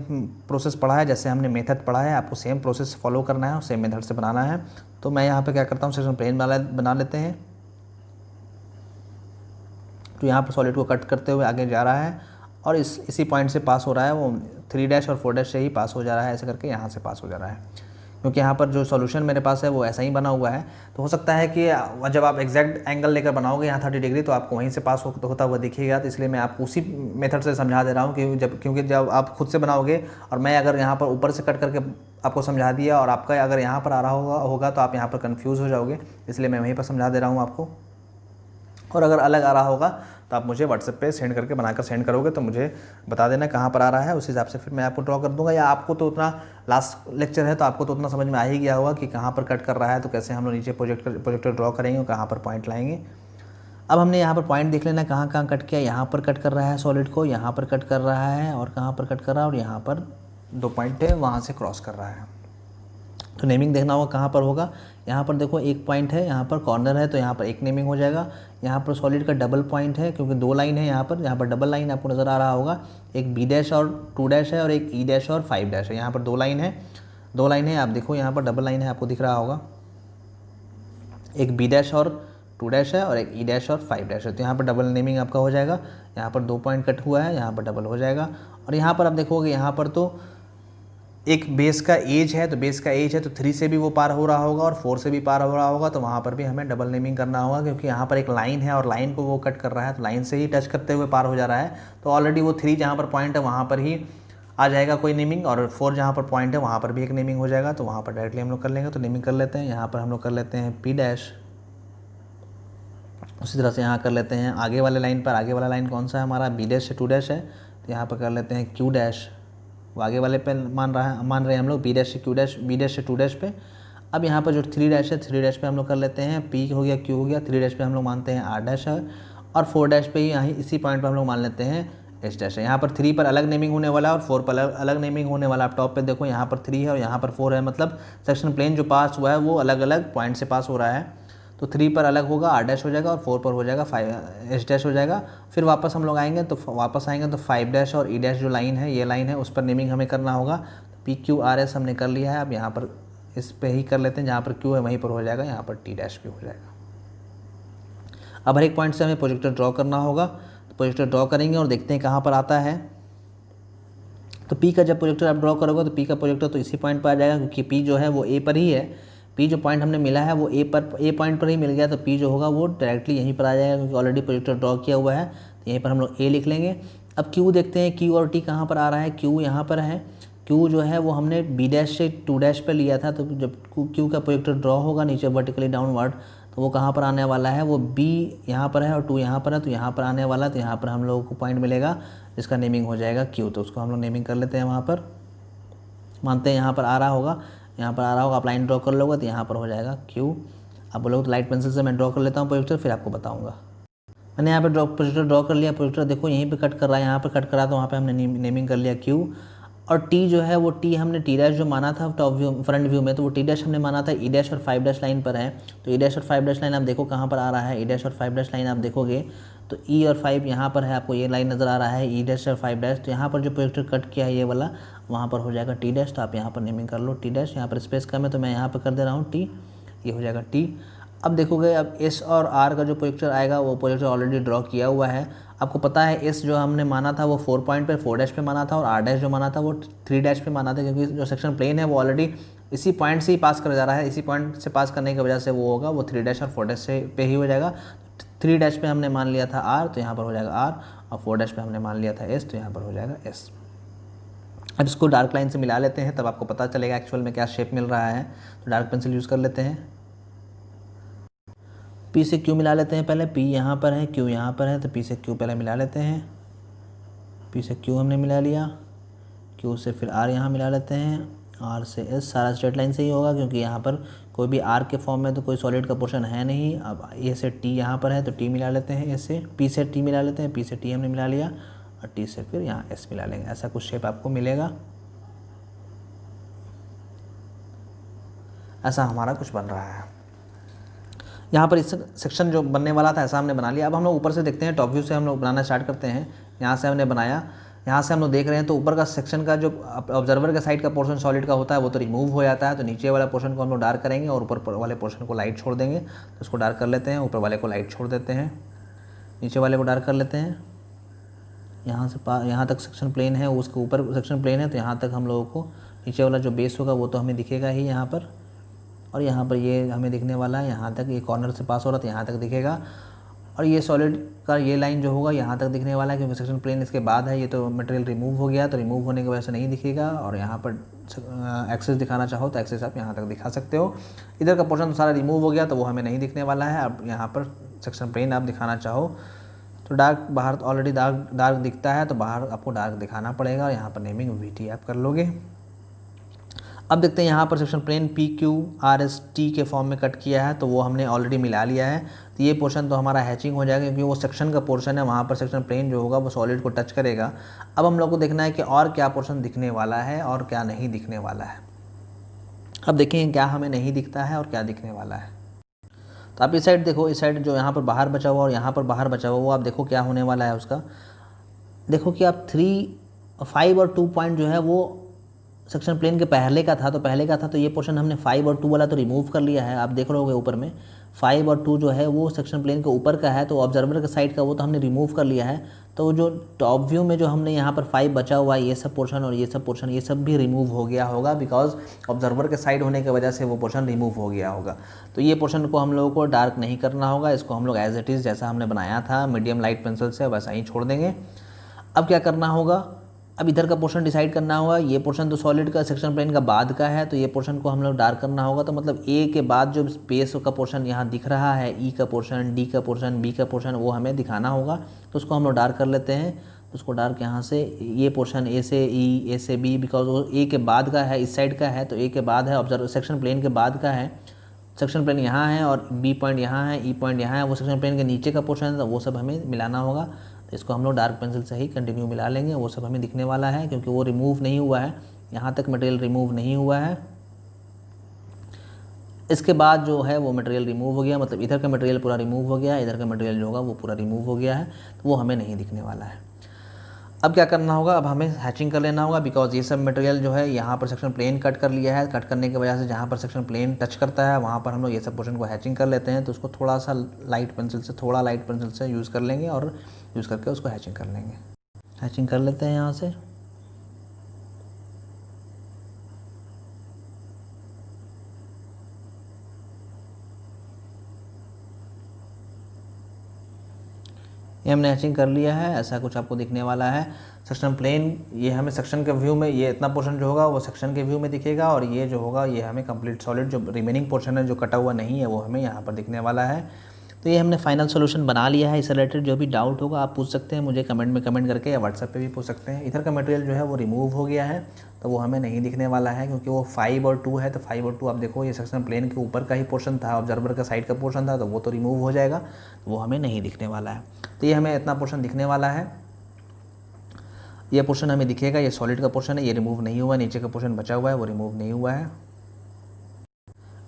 प्रोसेस पढ़ा है, जैसे हमने मेथड पढ़ा है, आपको सेम प्रोसेस फॉलो करना है और सेम मेथड से बनाना है। तो मैं यहाँ पर क्या करता हूँ, सेक्शन प्लेन बना लेते हैं। तो यहाँ पर सॉलिड को कट करते हुए आगे जा रहा है और इसी पॉइंट से पास हो रहा है, वो 3 डैश और 4 डैश से ही पास हो जा रहा है, ऐसे करके यहाँ से पास हो जा रहा है। क्योंकि यहाँ पर जो सॉल्यूशन मेरे पास है वो ऐसा ही बना हुआ है। तो हो सकता है कि जब आप एग्जैक्ट एंगल लेकर बनाओगे यहाँ 30 डिग्री तो आपको वहीं से पास होता हुआ दिखेगा। तो इसलिए मैं आपको उसी मेथड से समझा दे रहा हूँ क्योंकि जब आप खुद से बनाओगे और मैं अगर यहाँ पर ऊपर से कट करके आपको समझा दिया और आपका अगर यहाँ पर आ रहा होगा तो आप यहाँ पर कन्फ्यूज़ हो जाओगे। इसलिए मैं वहीं पर समझा दे रहा हूँ आपको। और अगर अलग आ रहा होगा तो आप मुझे व्हाट्सएप पे सेंड करके बनाकर सेंड करोगे तो मुझे बता देना कहाँ पर आ रहा है, उस हिसाब से फिर मैं आपको ड्रॉ कर दूंगा। या आपको तो उतना लास्ट लेक्चर है तो आपको तो उतना समझ में आ ही गया होगा कि कहाँ पर कट कर रहा है, तो कैसे हम लोग नीचे प्रोजेक्टर ड्रॉ करेंगे और कहाँ पर पॉइंट लाएंगे। अब हमने यहाँ पर पॉइंट देख लेना कहाँ कहाँ कट किया। यहाँ पर कट कर रहा है सॉलिड को, यहाँ पर कट कर रहा है और कहाँ पर कट कर रहा है और यहाँ पर 2 पॉइंट है वहाँ से क्रॉस कर रहा है। तो नेमिंग देखना होगा कहाँ पर होगा। यहाँ पर देखो एक पॉइंट है, यहाँ पर कॉर्नर है तो यहाँ पर एक नेमिंग हो जाएगा। यहाँ पर सॉलिड का डबल पॉइंट है क्योंकि 2 लाइन है यहाँ पर डबल लाइन आपको नज़र आ रहा होगा। एक B डैश और 2 डैश है और एक E डैश और 5 डैश है। यहाँ पर 2 लाइन है, आप देखो यहाँ पर डबल लाइन है, आपको दिख रहा होगा। एक B डैश और 2 डैश है और एक E डैश और 5 डैश है। तो यहाँ पर डबल नेमिंग आपका हो जाएगा। यहाँ पर 2 पॉइंट कट हुआ है, यहाँ पर डबल हो जाएगा। और यहाँ पर आप देखोगे यहाँ पर तो एक बेस का एज है, तो बेस का एज है तो 3 से भी वो पार हो रहा होगा और 4 से भी पार हो रहा होगा। तो वहाँ पर भी हमें डबल नेमिंग करना होगा क्योंकि यहाँ पर एक लाइन है और लाइन को वो कट कर रहा है, तो लाइन से ही टच करते हुए पार हो जा रहा है। तो ऑलरेडी वो 3 जहाँ पर पॉइंट है वहाँ पर ही आ जाएगा कोई नेमिंग, और 4 जहाँ पर पॉइंट है वहाँ पर भी एक नेमिंग हो जाएगा। तो वहाँ पर डायरेक्टली हम लोग कर लेंगे। तो नेमिंग कर लेते हैं, यहाँ पर हम लोग कर लेते हैं P डैश। उसी तरह से यहाँ कर लेते हैं आगे वाले लाइन पर। आगे वाला लाइन कौन सा है हमारा, B डैश से 2 डैश है, तो यहाँ पर कर लेते हैं Q डैश। वो आगे वाले पे मान रहे हैं हम लोग B डैश से Q डैश, B डैश से 2 डैश पे। अब यहाँ पर जो 3 डैश है, 3 डैश पे हम लोग कर लेते हैं P हो गया, Q हो गया। 3 डैश पे हम लोग मानते हैं R डैश है और 4 डैश पे ही यहाँ इसी पॉइंट पर हम लोग मान लेते हैं S डैश है। यहाँ पर 3 पर अलग नेमिंग होने वाला है और 4 पर अलग नेमिंग होने वाला। आप टॉप पे देखो यहाँ पर 3 है और यहाँ पर 4 है, मतलब सेक्शन प्लेन जो पास हुआ है वो अलग अलग पॉइंट से पास हो रहा है। तो 3 पर अलग होगा, R डैश हो जाएगा और 4 पर हो जाएगा S डैश हो जाएगा। फिर वापस हम लोग आएंगे तो 5 डैश और E डैश जो लाइन है, ये लाइन है, उस पर नेमिंग हमें करना होगा। P Q R S हमने कर लिया है। अब यहाँ पर इस पे ही कर लेते हैं, जहाँ पर Q है वहीं पर हो जाएगा, यहाँ पर T डैश भी हो जाएगा। अब हर एक पॉइंट से हमें प्रोजेक्टर ड्रॉ करना होगा। तो प्रोजेक्टर ड्रॉ करेंगे और देखते हैं कहाँ पर आता है। तो P का जब प्रोजेक्टर आप ड्रॉ करोगे तो P का प्रोजेक्टर तो इसी पॉइंट पर आ जाएगा क्योंकि P जो है वो A पर ही है। P जो पॉइंट हमने मिला है वो A पॉइंट पर ही मिल गया, तो P जो होगा वो डायरेक्टली यहीं पर आ जाएगा क्योंकि ऑलरेडी प्रोजेक्टर ड्रॉ किया हुआ है। तो यहीं पर हम लोग A लिख लेंगे। अब Q देखते हैं, Q और T कहाँ पर आ रहा है। Q यहाँ पर है। Q जो है वो हमने B डैश से 2 डैश पर लिया था, तो जब Q का प्रोजेक्टर ड्रॉ होगा नीचे वर्टिकली डाउनवर्ड तो वो कहाँ पर आने वाला है, वो B यहाँ पर है और 2 यहाँ पर है, तो यहाँ पर आने वाला। तो यहाँ पर हम लोगों को पॉइंट मिलेगा जिसका नेमिंग हो जाएगा Q। तो उसको हम लोग नेमिंग कर लेते हैं। वहाँ पर मानते हैं यहाँ पर आ रहा होगा, यहाँ पर आ रहा होगा। आप लाइन ड्रॉ कर लोगे तो यहाँ पर हो जाएगा Q। आप बोलोगे तो लाइट पेंसिल से मैं ड्रॉ कर लेता हूँ प्रोजेक्टर, फिर आपको बताऊँगा। मैंने यहाँ पे प्रोजेक्टर ड्रॉ कर लिया। प्रोजेक्टर देखो यहीं पे कट कर रहा है, यहाँ पे कट कर रहा है, तो वहाँ पे हमने नेमिंग कर लिया Q। और T जो है वो T हमने T डैश जो माना था टॉप व्यू फ्रंट व्यू में, तो वो T डैश हमने माना था E डैश और 5 डैश लाइन पर है। तो E डैश और 5 डैश लाइन आप देखो कहाँ पर आ रहा है, E डैश और 5 डैश लाइन आप देखोगे तो E और 5 यहाँ पर है, आपको ये लाइन नज़र आ रहा है E डैश और 5 डैश। तो यहाँ पर जो प्रोजेक्टर कट किया है ये वाला, वहाँ पर हो जाएगा T डैश। तो आप यहाँ पर नेमिंग कर लो T डैश। यहाँ पर स्पेस कम है तो मैं यहाँ पर कर दे रहा हूँ T, ये हो जाएगा T। अब देखोगे अब S और R का जो प्रोजेक्टर आएगा वो प्रोजेक्टर ऑलरेडी ड्रॉ किया हुआ है। आपको पता है S जो हमने माना था वो 4 पॉइंट पे 4 डैश पे माना था, और R डैश जो माना था वो 3 डैश पे माना था, क्योंकि जो सेक्शन प्लेन है वो ऑलरेडी इसी पॉइंट से ही पास कर जा रहा है। इसी पॉइंट से पास करने की वजह से वो होगा, वो 3 डैश और 4 डैश से पे ही हो जाएगा। 3 डैश पे हमने मान लिया था R, तो यहाँ पर हो जाएगा R, और 4 डैश पे हमने मान लिया था S, तो यहाँ पर हो जाएगा S। अब इसको डार्क लाइन से मिला लेते हैं, तब आपको पता चलेगा एक्चुअल में क्या शेप मिल रहा है। तो डार्क पेंसिल यूज़ कर लेते हैं। P से Q मिला लेते हैं पहले। P यहाँ पर है, Q यहाँ पर है, तो P से Q पहले मिला लेते हैं। P से Q हमने मिला लिया, Q से फिर R यहाँ मिला लेते हैं, R से S। सारा स्ट्रेट लाइन से ही होगा क्योंकि यहाँ पर कोई भी R के फॉर्म में तो कोई सॉलिड का पोर्शन है नहीं। अब A से T यहाँ पर है तो T मिला लेते हैं, A से P से T मिला लेते हैं, P से T हमने मिला लिया, और T से फिर यहाँ S मिला लेंगे। ऐसा कुछ शेप आपको मिलेगा, ऐसा हमारा कुछ बन रहा है। यहाँ पर इस सेक्शन जो बनने वाला था ऐसा हमने बना लिया। अब हम लोग ऊपर से देखते हैं, टॉप व्यू से हम लोग बनाना स्टार्ट करते हैं। यहाँ से हमने बनाया, यहाँ से हम लोग देख रहे हैं तो ऊपर का सेक्शन का जो ऑब्जर्वर के साइड का पोर्शन सॉलिड का होता है वो तो रिमूव हो जाता है। तो नीचे वाला पोर्शन को हम लोग डार्क करेंगे और ऊपर वाले पोर्शन को लाइट छोड़ देंगे। तो उसको डार्क कर लेते हैं, ऊपर वाले को लाइट छोड़ देते हैं, नीचे वाले को डार्क कर लेते हैं। यहाँ से यहाँ तक सेक्शन प्लेन है, उसके ऊपर सेक्शन प्लेन है, तो यहाँ तक हम लोगों को नीचे वाला जो बेस होगा वो तो हमें दिखेगा ही यहाँ पर, और यहाँ पर ये हमें दिखने वाला है। यहाँ तक ये कॉर्नर से पास हो रहा है तो यहाँ तक दिखेगा, और ये सॉलिड का ये लाइन जो होगा यहाँ तक दिखने वाला है क्योंकि सेक्शन प्लेन इसके बाद है। ये तो मटेरियल रिमूव हो गया, तो रिमूव होने की वजह से नहीं दिखेगा। और यहाँ पर एक्सेस दिखाना चाहो तो एक्सेस आप यहाँ तक दिखा सकते हो। इधर का पोर्शन तो सारा रिमूव हो गया तो वो हमें नहीं दिखने वाला है। अब यहाँ पर सेक्शन प्लेन आप दिखाना चाहो तो डार्क बाहर ऑलरेडी डार्क दिखता है, तो बाहर आपको डार्क दिखाना पड़ेगा, और यहाँ पर नेमिंग VT आप कर लोगे। अब देखते हैं यहाँ पर सेक्शन प्लेन PQRST के फॉर्म में कट किया है, तो वो हमने ऑलरेडी मिला लिया है। तो ये पोर्शन तो हमारा हैचिंग हो जाएगा क्योंकि वो सेक्शन का पोर्शन है, वहाँ पर सेक्शन प्लेन जो होगा वो सॉलिड को टच करेगा। अब हम लोग को देखना है कि और क्या पोर्शन दिखने वाला है और क्या नहीं दिखने वाला है। अब देखें क्या हमें नहीं दिखता है और क्या दिखने वाला है। तो आप इस साइड देखो, इस साइड जो यहाँ पर बाहर बचा हुआ और यहाँ पर बाहर बचा हुआ, वो आप देखो क्या होने वाला है उसका। देखो कि आप 3, 5 और 2 पॉइंट जो है वो सेक्शन प्लेन के पहले का था, तो ये पोर्शन हमने 5 और 2 वाला तो रिमूव कर लिया है। आप देख रहे होगे ऊपर में 5 और 2 जो है वो सेक्शन प्लेन के ऊपर का है, तो ऑब्जर्वर के साइड का वो तो हमने रिमूव कर लिया है। तो जो टॉप व्यू में जो हमने यहाँ पर 5 बचा हुआ है, ये सब पोर्शन और ये सब पोर्शन, ये सब भी रिमूव हो गया होगा, बिकॉज ऑब्जर्वर के साइड होने की वजह से वो पोर्शन रिमूव हो गया होगा। तो ये पोर्शन को हम लोगों को डार्क नहीं करना होगा, इसको हम लोग एज इट इज़ जैसा हमने बनाया था मीडियम लाइट पेंसिल से वैसा ही छोड़ देंगे। अब क्या करना होगा, अब इधर का पोर्शन डिसाइड करना होगा। ये पोर्शन तो सॉलिड का सेक्शन प्लेन का बाद का है, तो ये पोर्शन को हम लोग डार्क करना होगा। तो मतलब ए के बाद जो स्पेस का पोर्शन यहाँ दिख रहा है, ई का पोर्शन, डी का पोर्शन, बी का पोर्शन, वो हमें दिखाना होगा। तो उसको हम लोग डार्क कर लेते हैं। तो उसको डार्क यहाँ से, ये पोर्शन ए से ई, ए से बी, बिकॉज वो ए के बाद का है, इस साइड का है, तो ए के बाद है, ऑब्जर्व सेक्शन प्लेन के बाद का है। सेक्शन प्लेन यहाँ है और बी पॉइंट यहाँ है, ई पॉइंट यहाँ है, वो सेक्शन प्लेन के नीचे का पोर्शन है, तो वो सब हमें मिलाना होगा। तो इसको हम लोग डार्क पेंसिल से ही कंटिन्यू मिला लेंगे, वो सब हमें दिखने वाला है क्योंकि वो रिमूव नहीं हुआ है, यहाँ तक मटेरियल रिमूव नहीं हुआ है। इसके बाद जो है वो मटेरियल रिमूव हो गया, मतलब इधर का मटेरियल पूरा रिमूव हो गया, इधर का मटेरियल जो होगा वो पूरा रिमूव हो गया है, तो वो हमें नहीं दिखने वाला है। अब क्या करना होगा, अब हमें हैचिंग कर लेना होगा, बिकॉज ये सब मटेरियल जो है यहाँ पर सेक्शन प्लेन कट कर लिया है। कट करने की वजह से जहाँ पर सेक्शन प्लेन टच करता है वहाँ पर हम लोग ये सब पोर्शन को हैचिंग कर लेते हैं। तो उसको थोड़ा सा लाइट पेंसिल से यूज़ कर लेंगे और यूज़ करके उसको हैचिंग कर लेंगे। हैचिंग कर लेते हैं यहाँ से। ये हमने हैचिंग कर लिया है, ऐसा कुछ आपको दिखने वाला है। सेक्शन प्लेन ये हमें सेक्शन के व्यू में, ये इतना पोर्शन जो होगा वो सेक्शन के व्यू में दिखेगा, और ये जो होगा ये हमें कंप्लीट सॉलिड जो रिमेनिंग पोर्शन है जो कटा हुआ नहीं है वो हमें यहाँ पर दिखने वाला है। तो ये हमने फाइनल सोल्यूशन बना लिया है। इससे रिलेटेड जो भी डाउट होगा आप पूछ सकते हैं मुझे कमेंट में, कमेंट करके, या व्हाट्सएप पे भी पूछ सकते हैं। इधर का मटेरियल जो है वो रिमूव हो गया है, तो वो हमें नहीं दिखने वाला है, क्योंकि वो 5 और 2 है। तो 5 और 2 आप देखो, ये सेक्शन प्लेन के ऊपर का ही पोर्शन था, ऑब्जर्वर का साइड का पोर्शन था, तो वो तो रिमूव हो जाएगा, तो वो हमें नहीं दिखने वाला है। तो ये हमें इतना पोर्शन दिखने वाला है, ये पोर्शन हमें दिखेगा, ये सॉलिड का पोर्शन है, ये रिमूव नहीं हुआ, नीचे का पोर्शन बचा हुआ है, वो रिमूव नहीं हुआ है।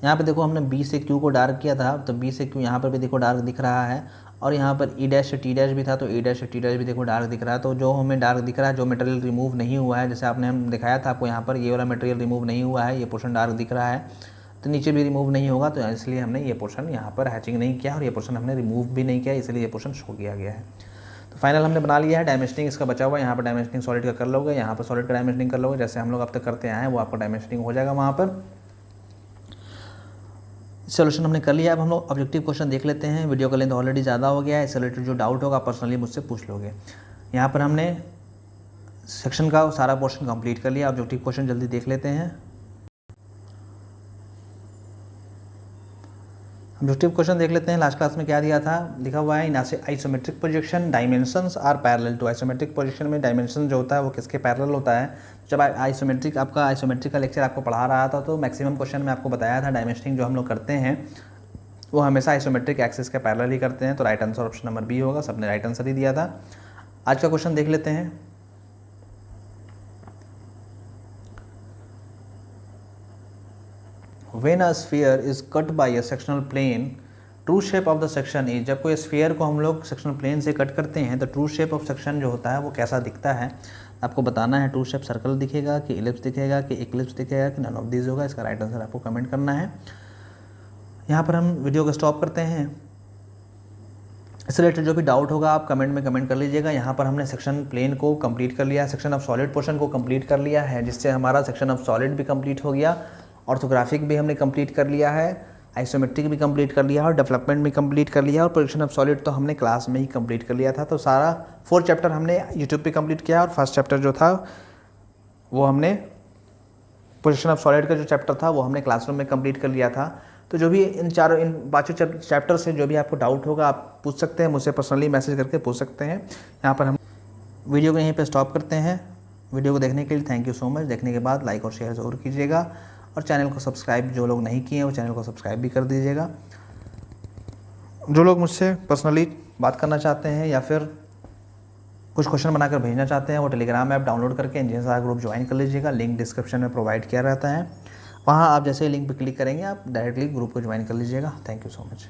यहाँ पे देखो हमने बी से क्यू को डार्क किया था, तो बी से क्यू यहाँ पर भी देखो डार्क दिख रहा है, और यहाँ पर ई डैश से टी डैश भी था, तो ई डैश से टी डैश भी देखो डार्क दिख रहा है। तो जो हमें डार्क दिख रहा है, जो मटेरियल रिमूव नहीं हुआ है, जैसे आपने हम दिखाया था आपको, यहाँ पर ये वाला मटेरियल रिमूव नहीं हुआ है, ये पोर्शन डार्क दिख रहा है, तो नीचे भी रिमूव नहीं होगा, तो इसलिए हमने ये पोर्शन यहाँ पर हैचिंग नहीं किया, और ये पोर्शन हमने रिमूव भी नहीं किया, इसलिए ये पोर्शन शो किया गया है। तो फाइनल हमने बना लिया है। डायमेंशनिंग इसका बचा हुआ है, यहाँ पर डायमेंशनिंग सॉलिड का कर लोगे, यहाँ पर सॉलिड का डायमेंशनिंग कर लोगे, जैसे हम लोग अब तक करते आए हैं वो आपका डायमेंशनिंग हो जाएगा वहाँ पर। सोल्यूशन हमने कर लिया। अब हम लोग ऑब्जेक्टिव क्वेश्चन देख लेते हैं। वीडियो का लेंथ ऑलरेडी ज़्यादा हो गया है, इससे रिलेटेड जो डाउट होगा पर्सनली मुझसे पूछ लोगे। यहाँ पर हमने सेक्शन का सारा पोर्शन कंप्लीट कर लिया। ऑब्जेक्टिव क्वेश्चन जल्दी देख लेते हैं। ऑब्जेक्टिव क्वेश्चन देख लेते हैं। लास्ट क्लास में क्या दिया था, लिखा हुआ है in isometric projection dimensions are parallel to. Isometric projection में डायमेंशन जो होता है वो किसके पैरेलल होता है। जब आइसोमेट्रिक का लेक्चर आपको पढ़ा रहा था, तो मैक्सिमम क्वेश्चन में आपको बताया था डायमेंशनिंग जो हम लोग करते हैं वो हमेशा आइसोमेट्रिक एक्सिस के पैरेलल ही करते हैं। तो right answer option number B होगा, सबने राइट आंसर ही दिया था। आज का क्वेश्चन देख लेते हैं। When a sphere is cut by a sectional plane, true shape of the section is। जब कोई स्फीयर को हम लोग सेक्शनल प्लेन से कट करते हैं तो ट्रू शेप ऑफ सेक्शन जो होता है वो कैसा दिखता है आपको बताना है। ट्रू शेप सर्कल दिखेगा कि इलिप्स दिखेगा कि इक्लिप्स दिखेगा कि नन ऑफ दीज होगा। इसका राइट आंसर आपको कमेंट करना है। यहाँ पर हम वीडियो को स्टॉप करते हैं। इससे रिलेटेड जो भी डाउट होगा आप कमेंट में कमेंट कर लीजिएगा। यहाँ पर हमने सेक्शन प्लेन को कंप्लीट कर लिया, सेक्शन ऑफ सॉलिड पोर्शन को कंप्लीट कर लिया है, जिससे हमारा सेक्शन ऑफ सॉलिड भी कंप्लीट हो गया। ऑर्थोग्राफिक भी हमने कंप्लीट कर लिया है, आइसोमेट्रिक भी कंप्लीट कर लिया है, और डेवलपमेंट भी कंप्लीट कर लिया है, और प्रोजेक्शन ऑफ सॉलिड तो हमने क्लास में ही कंप्लीट कर लिया था। तो सारा 4 चैप्टर हमने यूट्यूब पे कंप्लीट किया, और फर्स्ट चैप्टर जो था वो हमने प्रोजेक्शन ऑफ सॉलिड का जो चैप्टर था वो हमने क्लासरूम में कंप्लीट कर लिया था। तो जो भी इन 5 चैप्टर से जो भी आपको डाउट होगा आप पूछ सकते हैं, मुझसे पर्सनली मैसेज करके पूछ सकते हैं। यहाँ पर हम वीडियो को यहीं पर स्टॉप करते हैं। वीडियो को देखने के लिए थैंक यू सो मच। देखने के बाद लाइक और शेयर ज़रूर कीजिएगा, और चैनल को सब्सक्राइब जो लोग नहीं किए हैं वो चैनल को सब्सक्राइब भी कर दीजिएगा। जो लोग मुझसे पर्सनली बात करना चाहते हैं या फिर कुछ क्वेश्चन बनाकर भेजना चाहते हैं, वो टेलीग्राम ऐप डाउनलोड करके इंजीनियर ग्रुप ज्वाइन कर लीजिएगा। लिंक डिस्क्रिप्शन में प्रोवाइड किया रहता है, वहाँ आप जैसे लिंक पर क्लिक करेंगे आप डायरेक्टली ग्रुप को ज्वाइन कर लीजिएगा। Thank you so much.